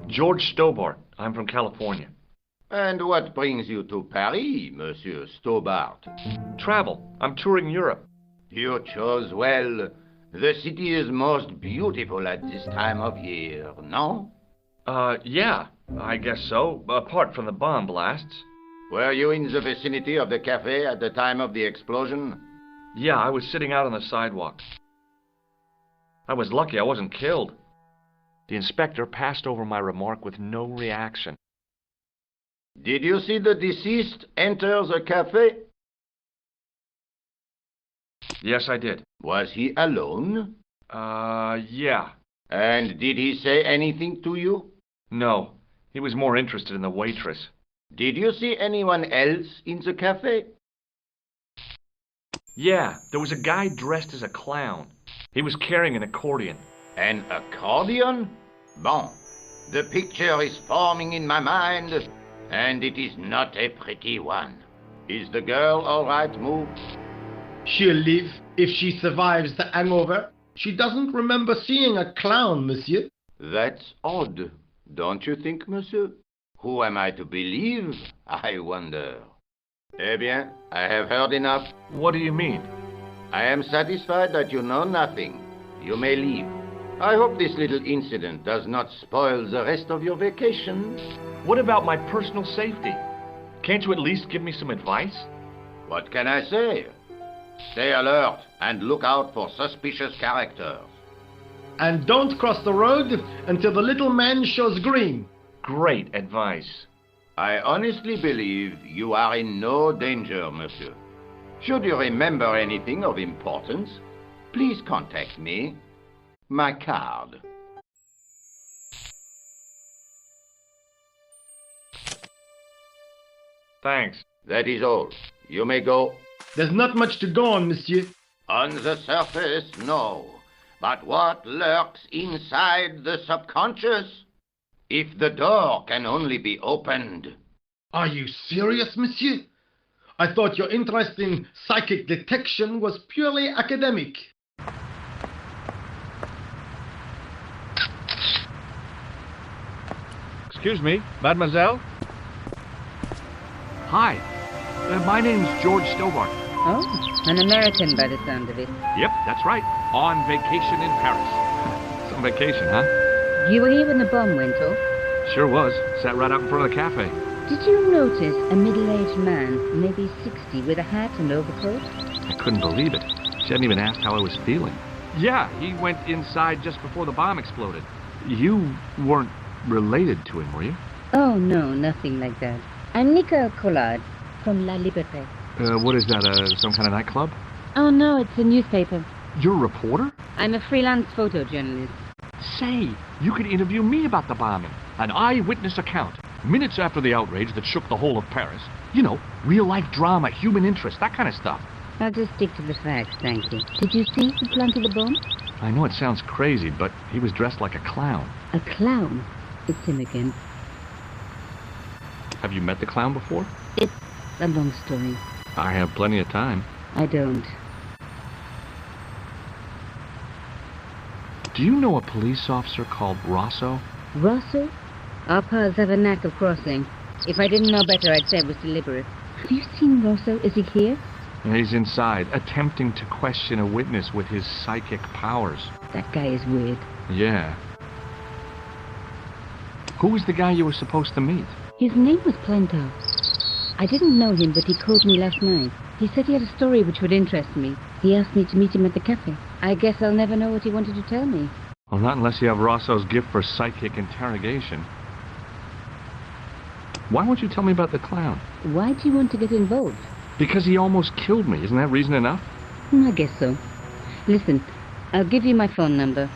Speaker 7: George Stobart. I'm from California.
Speaker 11: And what brings you to Paris, Monsieur Stobart?
Speaker 7: Travel. I'm touring Europe.
Speaker 11: You chose well. The city is most beautiful at this time of year, no?
Speaker 8: Yeah, I guess so, apart from the bomb blasts.
Speaker 11: Were you in the vicinity of the cafe at the time of the explosion?
Speaker 8: Yeah, I was sitting out on the sidewalk. I was lucky I wasn't killed. The inspector passed over my remark with no reaction.
Speaker 11: Did you see the deceased enter the cafe?
Speaker 8: Yes, I did.
Speaker 11: Was he alone?
Speaker 8: Yeah.
Speaker 11: And did he say anything to you?
Speaker 8: No, he was more interested in the waitress.
Speaker 11: Did you see anyone else in the cafe?
Speaker 8: Yeah, there was a guy dressed as a clown. He was carrying an accordion.
Speaker 11: An accordion? Bon. The picture is forming in my mind, and it is not a pretty one. Is the girl all right, Moo?
Speaker 10: She'll live if she survives the hangover. She doesn't remember seeing a clown, monsieur.
Speaker 11: That's odd, don't you think, monsieur? Who am I to believe, I wonder? Eh bien, I have heard enough.
Speaker 8: What do you mean?
Speaker 11: I am satisfied that you know nothing. You may leave. I hope this little incident does not spoil the rest of your vacation.
Speaker 8: What about my personal safety? Can't you at least give me some advice?
Speaker 11: What can I say? Stay alert and look out for suspicious characters.
Speaker 10: And don't cross the road until the little man shows green.
Speaker 8: Great advice.
Speaker 11: I honestly believe you are in no danger, monsieur. Should you remember anything of importance, please contact me. My card.
Speaker 8: Thanks.
Speaker 11: That is all. You may go.
Speaker 10: There's not much to go on, monsieur.
Speaker 11: On the surface, no. But what lurks inside the subconscious? If the door can only be opened.
Speaker 10: Are you serious, monsieur? I thought your interest in psychic detection was purely academic.
Speaker 7: Excuse me, mademoiselle? Hi. My name's George Stobart.
Speaker 3: Oh, an American by the sound of it.
Speaker 7: Yep, that's right. On vacation in Paris. Some vacation, huh?
Speaker 3: You were here when the bomb went off?
Speaker 7: Sure was. Sat right out in front of the cafe.
Speaker 3: Did you notice a middle-aged man, maybe 60, with a hat and overcoat?
Speaker 7: I couldn't believe it. She hadn't even asked how I was feeling. Yeah, he went inside just before the bomb exploded. You weren't related to him, were you?
Speaker 3: Oh, no, nothing like that. I'm Nicole Collard from La Liberté.
Speaker 7: What is that, some kind of nightclub?
Speaker 3: Oh, no, it's a newspaper.
Speaker 7: You're a reporter?
Speaker 3: I'm a freelance photojournalist.
Speaker 7: Say, you could interview me about the bombing. An eyewitness account. Minutes after the outrage that shook the whole of Paris. You know, real-life drama, human interest, that kind of stuff.
Speaker 3: I'll just stick to the facts, thank you. Did you see who planted the bomb?
Speaker 7: I know it sounds crazy, but he was dressed like a clown.
Speaker 3: A clown? It's him again.
Speaker 7: Have you met the clown before?
Speaker 3: It's a long story.
Speaker 7: I have plenty of time.
Speaker 3: I don't.
Speaker 7: Do you know a police officer called Rosso?
Speaker 3: Rosso? Our paths have a knack of crossing. If I didn't know better, I'd say it was deliberate. Have you seen Rosso? Is he here?
Speaker 7: He's inside, attempting to question a witness with his psychic powers.
Speaker 3: That guy is weird.
Speaker 7: Yeah. Who was the guy you were supposed to meet?
Speaker 3: His name was Plento. I didn't know him, but he called me last night. He said he had a story which would interest me. He asked me to meet him at the cafe. I guess I'll never know what he wanted to tell me.
Speaker 7: Well, not unless you have Rosso's gift for psychic interrogation. Why won't you tell me about the clown?
Speaker 3: Why do you want to get involved?
Speaker 7: Because he almost killed me. Isn't that reason enough?
Speaker 3: I guess so. Listen, I'll give you my phone number.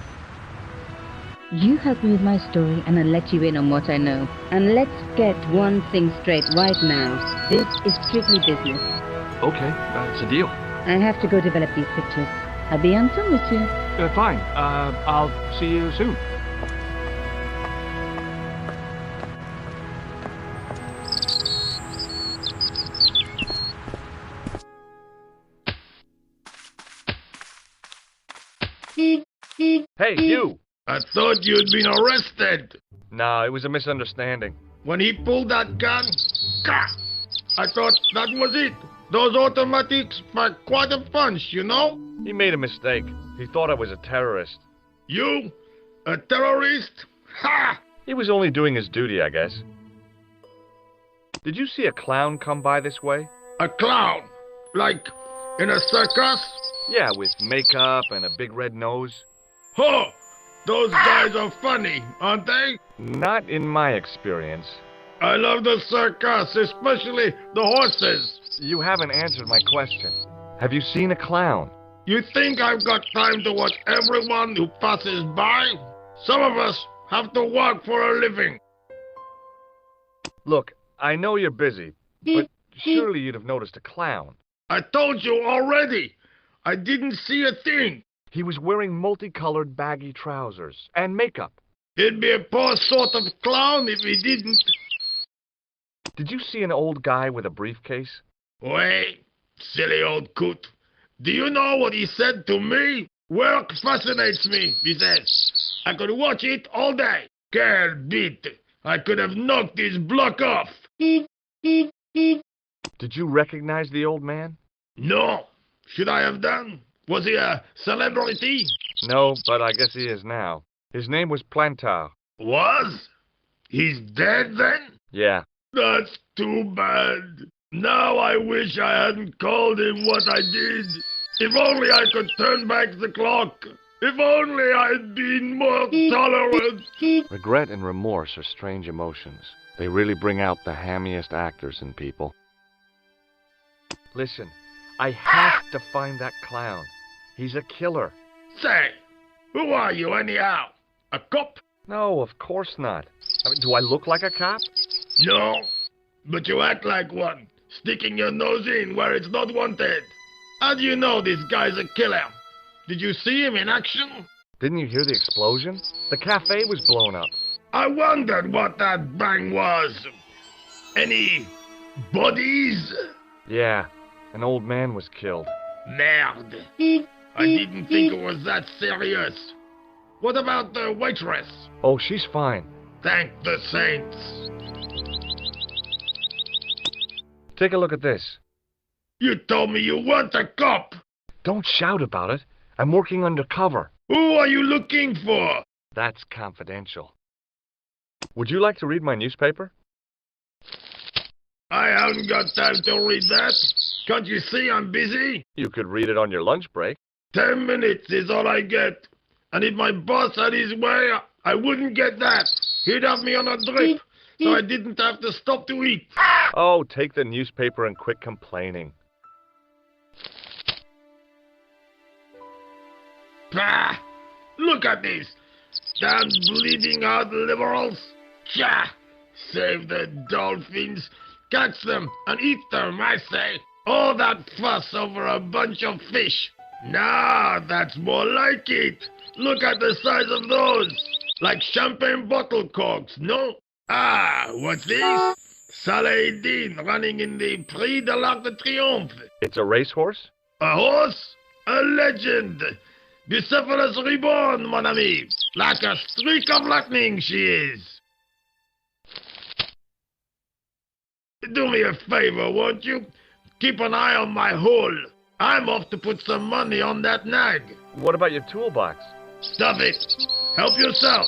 Speaker 3: You help me with my story and I'll let you in on what I know. And let's get one thing straight right now. This is strictly business.
Speaker 7: Okay, that's a deal.
Speaker 3: I have to go develop these pictures. I'll be on soon, monsieur.
Speaker 7: Fine. I'll see you soon.
Speaker 8: Hey, you!
Speaker 10: I thought you'd been arrested.
Speaker 8: Nah, it was a misunderstanding.
Speaker 10: When he pulled that gun, I thought that was it. Those automatics were quite a punch, you know?
Speaker 8: He made a mistake. He thought I was a terrorist.
Speaker 10: You? A terrorist? Ha!
Speaker 8: He was only doing his duty, I guess. Did you see a clown come by this way?
Speaker 10: A clown? Like in a circus?
Speaker 8: Yeah, with makeup and a big red nose.
Speaker 10: Oh! Those guys are funny, aren't they?
Speaker 8: Not in my experience.
Speaker 10: I love the circus, especially the horses.
Speaker 8: You haven't answered my question. Have you seen a clown?
Speaker 10: You think I've got time to watch everyone who passes by? Some of us have to work for a living.
Speaker 8: Look, I know you're busy, but surely you'd have noticed a clown.
Speaker 10: I told you already. I didn't see a thing.
Speaker 8: He was wearing multicolored baggy trousers and makeup.
Speaker 10: He'd be a poor sort of clown if he didn't.
Speaker 8: Did you see an old guy with a briefcase?
Speaker 10: Wait, silly old coot. Do you know what he said to me? Work fascinates me, he says. I could watch it all day. Quel bit. I could have knocked his block off.
Speaker 8: Did you recognize the old man?
Speaker 10: No. Should I have done? Was he a celebrity?
Speaker 8: No, but I guess he is now. His name was Plantard.
Speaker 10: Was? He's dead then?
Speaker 8: Yeah.
Speaker 10: That's too bad. Now I wish I hadn't called him what I did. If only I could turn back the clock. If only I'd been more tolerant.
Speaker 8: Regret and remorse are strange emotions. They really bring out the hammiest actors in people. Listen, I have to find that clown. He's a killer.
Speaker 10: Say, who are you anyhow? A cop?
Speaker 8: No, of course not. I mean, do I look like a cop?
Speaker 10: No, but you act like one, sticking your nose in where it's not wanted. How do you know this guy's a killer? Did you see him in action?
Speaker 8: Didn't you hear the explosion? The cafe was blown up.
Speaker 10: I wondered what that bang was. Any bodies?
Speaker 8: Yeah, an old man was killed.
Speaker 10: Merde. I didn't think it was that serious. What about the waitress?
Speaker 8: Oh, she's fine.
Speaker 10: Thank the saints.
Speaker 8: Take a look at this.
Speaker 10: You told me you weren't a cop.
Speaker 8: Don't shout about it. I'm working undercover.
Speaker 10: Who are you looking for?
Speaker 8: That's confidential. Would you like to read my newspaper?
Speaker 10: I haven't got time to read that. Can't you see I'm busy?
Speaker 8: You could read it on your lunch break.
Speaker 10: 10 minutes is all I get. And if my boss had his way, I wouldn't get that. He'd have me on a drip, so I didn't have to stop to eat.
Speaker 8: Oh, take the newspaper and quit complaining.
Speaker 10: Bah! Look at this. Damn bleeding out liberals. Tcha! Save the dolphins. Catch them and eat them, I say. All that fuss over a bunch of fish. Nah, that's more like it. Look at the size of those. Like champagne bottle corks, no? Ah, what's this? Saladin running in the Prix de l'Arc de Triomphe.
Speaker 8: It's a racehorse?
Speaker 10: A horse? A legend. Bucephalus reborn, mon ami. Like a streak of lightning she is. Do me a favor, won't you? Keep an eye on my hole. I'm off to put some money on that nag.
Speaker 8: What about your toolbox?
Speaker 10: Stuff it. Help yourself.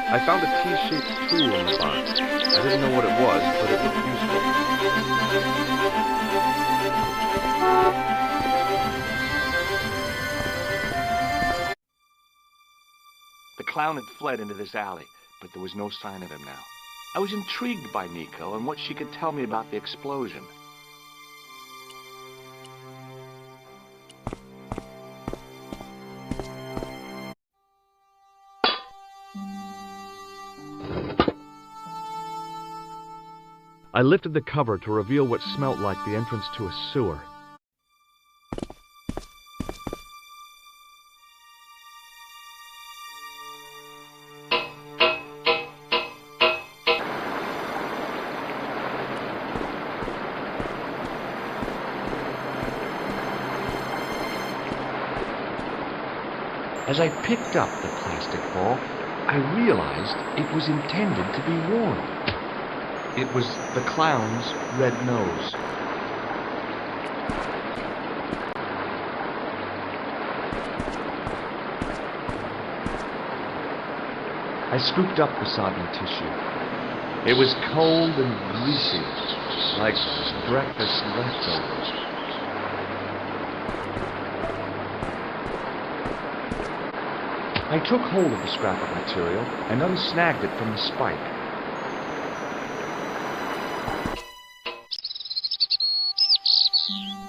Speaker 8: I found a T-shaped tool in the box. I didn't know what it was, but it looked useful. The clown had fled into this alley, but there was no sign of him now. I was intrigued by Nico and what she could tell me about the explosion. I lifted the cover to reveal what smelt like the entrance to a sewer. As I picked up the plastic ball, I realized it was intended to be worn. It was the clown's red nose. I scooped up the sodden tissue. It was cold and greasy, like breakfast leftovers. I took hold of the scrap of material and unsnagged it from the spike.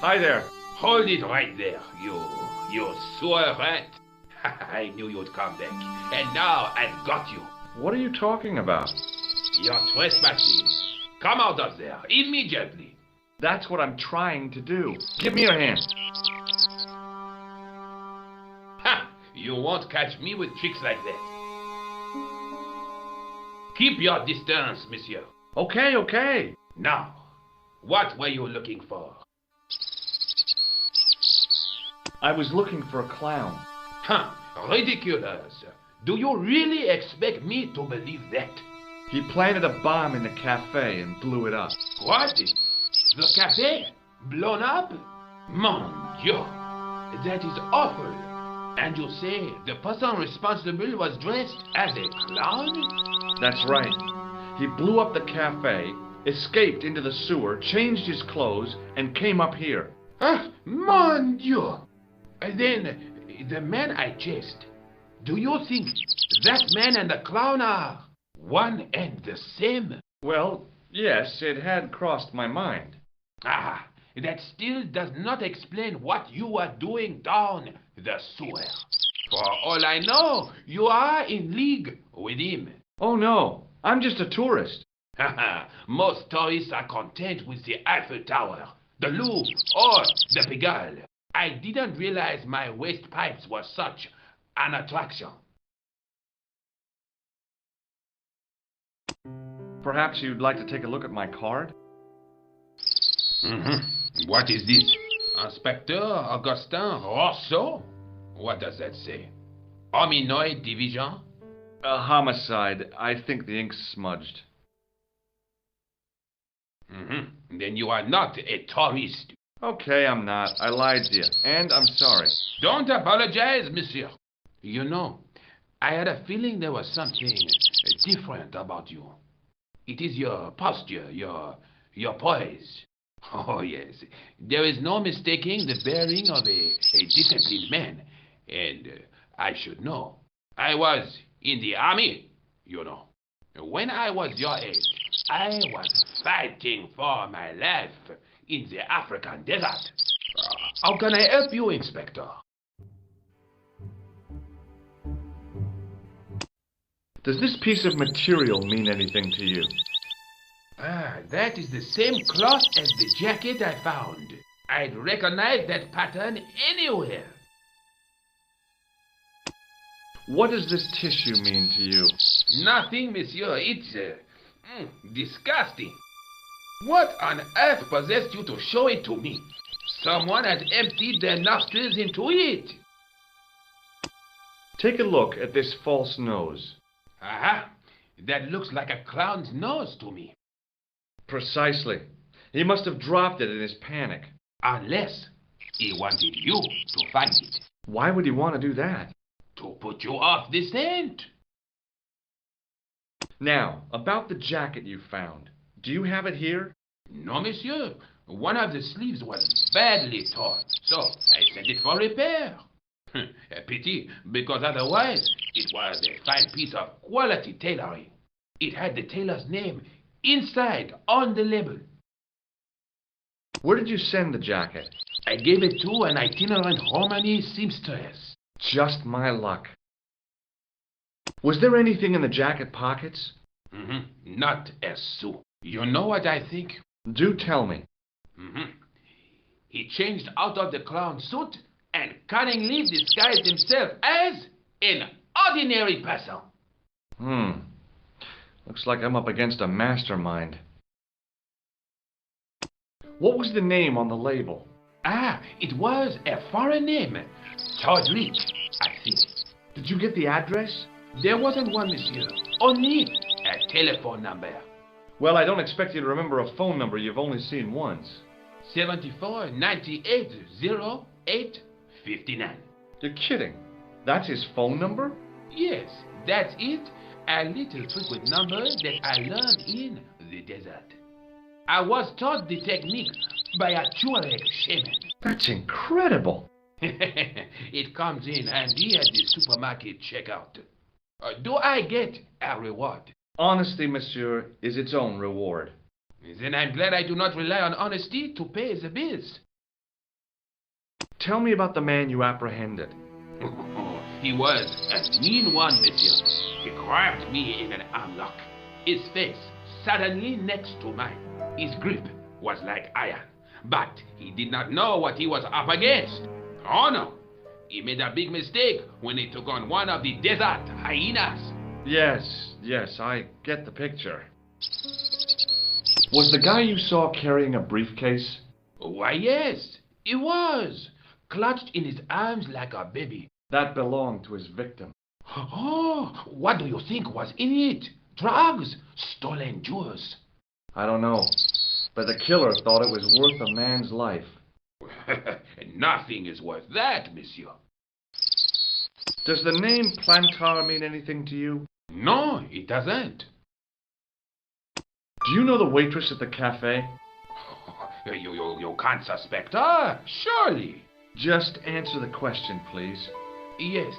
Speaker 8: Hi there.
Speaker 12: Hold it right there, you sewer rat. I knew you'd come back, and now I've got you.
Speaker 8: What are you talking about?
Speaker 12: You're trespassing. Come out of there, immediately.
Speaker 8: That's what I'm trying to do. Give me your hand.
Speaker 12: Ha! You won't catch me with tricks like that. Keep your distance, monsieur.
Speaker 8: Okay, okay.
Speaker 12: Now, what were you looking for?
Speaker 8: I was looking for a clown.
Speaker 12: Huh, ridiculous. Do you really expect me to believe that?
Speaker 8: He planted a bomb in the cafe and blew it up.
Speaker 12: What? The cafe? Blown up? Mon Dieu, that is awful. And you say the person responsible was dressed as a clown?
Speaker 8: That's right. He blew up the cafe, escaped into the sewer, changed his clothes, and came up here.
Speaker 12: Ah, mon Dieu. Then, the man I chased, do you think that man and the clown are one and the same?
Speaker 8: Well, yes, it had crossed my mind.
Speaker 12: Ah, that still does not explain what you are doing down the sewer. For all I know, you are in league with him.
Speaker 8: Oh no, I'm just a tourist.
Speaker 12: Most tourists are content with the Eiffel Tower, the Louvre, or the Pigalle. I didn't realize my waste pipes were such an attraction.
Speaker 8: Perhaps you'd like to take a look at my card?
Speaker 12: What is this? Inspector Augustin Rousseau? What does that say? Hominoid Division?
Speaker 8: A homicide. I think the ink's smudged.
Speaker 12: Then you are not a tourist.
Speaker 8: Okay, I'm not. I lied to you, and I'm sorry.
Speaker 12: Don't apologize, monsieur. You know, I had a feeling there was something different about you. It is your posture, your poise. Oh, yes. There is no mistaking the bearing of a disciplined man. And I should know. I was in the army, you know. When I was your age, I was fighting for my life in the African desert. How can I help you, Inspector?
Speaker 8: Does this piece of material mean anything to you?
Speaker 12: That is the same cloth as the jacket I found. I'd recognize that pattern anywhere.
Speaker 8: What does this tissue mean to you?
Speaker 12: Nothing, monsieur. It's disgusting. What on earth possessed you to show it to me? Someone has emptied their nostrils into it.
Speaker 8: Take a look at this false nose.
Speaker 12: Aha! That looks like a clown's nose to me.
Speaker 8: Precisely. He must have dropped it in his panic.
Speaker 12: Unless he wanted you to find it.
Speaker 8: Why would he want to do that?
Speaker 12: To put you off the scent.
Speaker 8: Now, about the jacket you found. Do you have it here?
Speaker 12: No, monsieur. One of the sleeves was badly torn, so I sent it for repair. A pity, because otherwise it was a fine piece of quality tailoring. It had the tailor's name inside on the label.
Speaker 8: Where did you send the jacket?
Speaker 12: I gave it to an itinerant Romani seamstress.
Speaker 8: Just my luck. Was there anything in the jacket pockets?
Speaker 12: Not a sou. You know what I think?
Speaker 8: Do tell me.
Speaker 12: He changed out of the clown suit and cunningly disguised himself as an ordinary person.
Speaker 8: Looks like I'm up against a mastermind. What was the name on the label?
Speaker 12: It was a foreign name. Todrick, I think.
Speaker 8: Did you get the address?
Speaker 12: There wasn't one, monsieur. Only a telephone number.
Speaker 8: Well, I don't expect you to remember a phone number you've only seen once.
Speaker 12: 74 98 08 59.
Speaker 8: You're kidding. That's his phone number?
Speaker 12: Yes, that's it. A little trick with numbers that I learned in the desert. I was taught the technique by a Tuareg shaman.
Speaker 8: That's incredible.
Speaker 12: It comes in handy at the supermarket checkout. Do I get a reward?
Speaker 8: Honesty, monsieur, is its own reward.
Speaker 12: Then I'm glad I do not rely on honesty to pay the bills.
Speaker 8: Tell me about the man you apprehended.
Speaker 12: He was a mean one, monsieur. He grabbed me in an armlock. His face suddenly next to mine. His grip was like iron, but he did not know what he was up against. Oh no, he made a big mistake when he took on one of the desert hyenas.
Speaker 8: Yes, I get the picture. Was the guy you saw carrying a briefcase?
Speaker 12: Why, yes, he was, clutched in his arms like a baby.
Speaker 8: That belonged to his victim.
Speaker 12: Oh, what do you think was in it? Drugs? Stolen jewels?
Speaker 8: I don't know, but the killer thought it was worth a man's life.
Speaker 12: Nothing is worth that, monsieur.
Speaker 8: Does the name Plantar mean anything to you?
Speaker 12: No, it doesn't.
Speaker 8: Do you know the waitress at the cafe?
Speaker 12: You can't suspect her, surely.
Speaker 8: Just answer the question, please.
Speaker 12: Yes,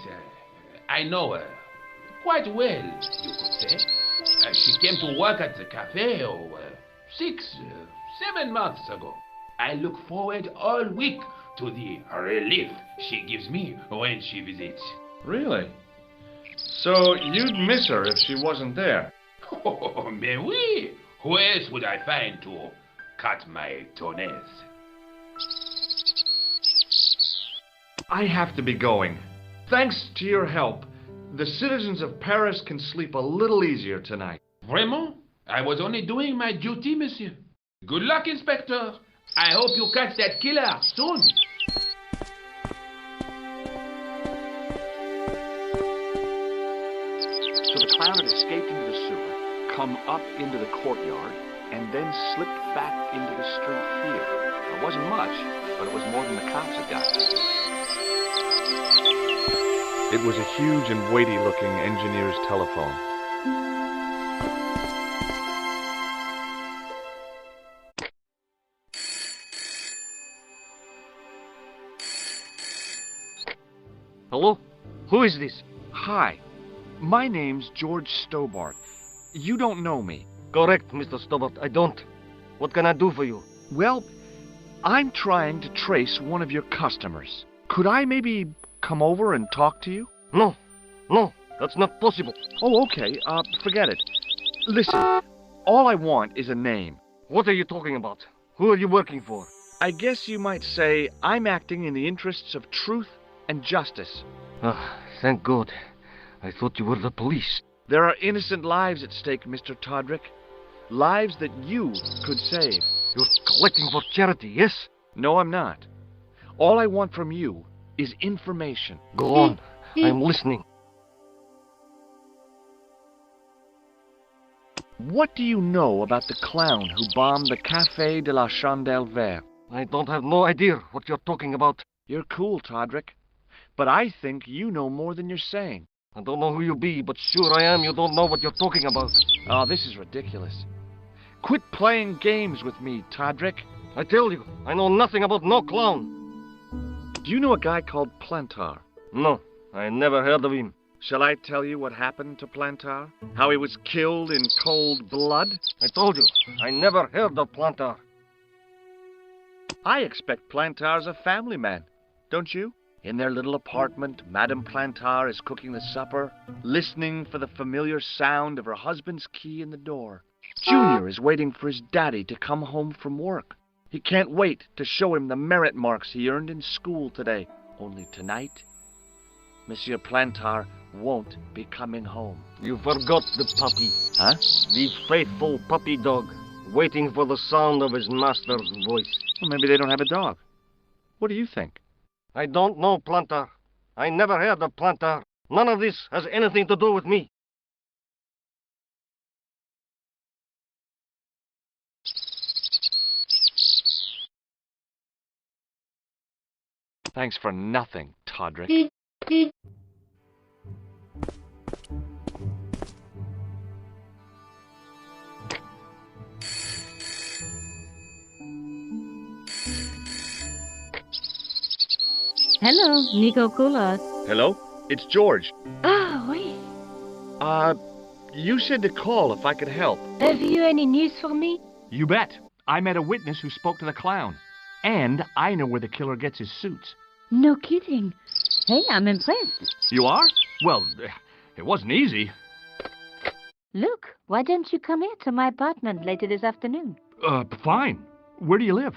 Speaker 12: I know her. Quite well, you could say. She came to work at the cafe 6, 7 months ago. I look forward all week to the relief she gives me when she visits.
Speaker 8: Really? So you'd miss her if she wasn't there?
Speaker 12: Oh, mais oui. Who else would I find to cut my toenails?
Speaker 8: I have to be going. Thanks to your help, the citizens of Paris can sleep a little easier tonight.
Speaker 12: Vraiment? I was only doing my duty, monsieur. Good luck, Inspector. I hope you catch that killer soon.
Speaker 7: So the clown had escaped into the sewer, come up into the courtyard, and then slipped back into the street here. It wasn't much, but it was more than the cops had got.
Speaker 13: It was a huge and weighty-looking engineer's telephone.
Speaker 14: Hello? Who is this?
Speaker 8: Hi. My name's George Stobart. You don't know me.
Speaker 14: Correct, Mr. Stobart. I don't. What can I do for you?
Speaker 8: Well, I'm trying to trace one of your customers. Could I maybe come over and talk to you?
Speaker 14: No, that's not possible.
Speaker 8: Oh, okay. Forget it. Listen, all I want is a name.
Speaker 14: What are you talking about? Who are you working for?
Speaker 8: I guess you might say I'm acting in the interests of truth and justice.
Speaker 14: Thank God. I thought you were the police.
Speaker 8: There are innocent lives at stake, Mr. Todrick. Lives that you could save.
Speaker 14: You're collecting for charity, yes?
Speaker 8: No, I'm not. All I want from you is information.
Speaker 14: Go on. I'm listening.
Speaker 8: What do you know about the clown who bombed the Café de la Chandelle Verte?
Speaker 14: I don't have no idea what you're talking about.
Speaker 8: You're cool, Todrick. But I think you know more than you're saying.
Speaker 14: I don't know who you be, but sure I am you don't know what you're talking about.
Speaker 8: Oh, this is ridiculous. Quit playing games with me, Todrick.
Speaker 14: I tell you, I know nothing about no clown.
Speaker 8: Do you know a guy called Plantar?
Speaker 14: No, I never heard of him.
Speaker 8: Shall I tell you what happened to Plantar? How he was killed in cold blood?
Speaker 14: I told you, I never heard of Plantar.
Speaker 8: I expect Plantar's a family man, don't you? In their little apartment, Madame Plantar is cooking the supper, listening for the familiar sound of her husband's key in the door. Junior is waiting for his daddy to come home from work. He can't wait to show him the merit marks he earned in school today. Only tonight, Monsieur Plantar won't be coming home.
Speaker 14: You forgot the puppy.
Speaker 8: Huh?
Speaker 14: The faithful puppy dog, waiting for the sound of his master's voice.
Speaker 8: Well, maybe they don't have a dog. What do you think?
Speaker 14: I don't know, Plantar. I never heard of Plantar. None of this has anything to do with me.
Speaker 8: Thanks for nothing, Todrick.
Speaker 5: Hello, Nico Coulard.
Speaker 7: Hello? It's George.
Speaker 1: Ah, oui.
Speaker 7: You said to call if I could help.
Speaker 1: Have you any news for me?
Speaker 7: You bet. I met a witness who spoke to the clown. And I know where the killer gets his suits.
Speaker 1: No kidding. Hey, I'm impressed.
Speaker 7: You are? Well, it wasn't easy.
Speaker 1: Look, why don't you come here to my apartment later this afternoon?
Speaker 7: Fine. Where do you live?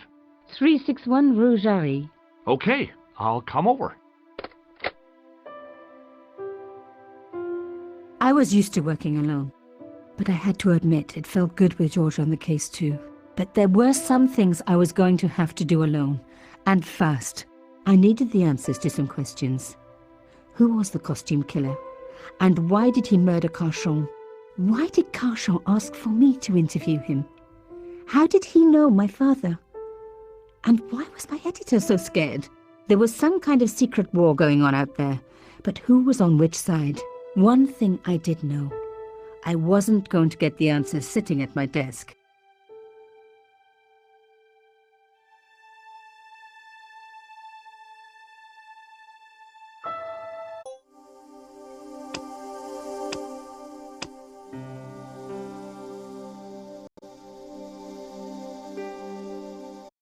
Speaker 1: 361 Rue Jarry.
Speaker 7: Okay, I'll come over.
Speaker 5: I was used to working alone, but I had to admit it felt good with George on the case too. But there were some things I was going to have to do alone, and fast. I needed the answers to some questions. Who was the costume killer? And why did he murder Carchon? Why did Carchon ask for me to interview him? How did he know my father? And why was my editor so scared? There was some kind of secret war going on out there, but who was on which side? One thing I did know. I wasn't going to get the answers sitting at my desk.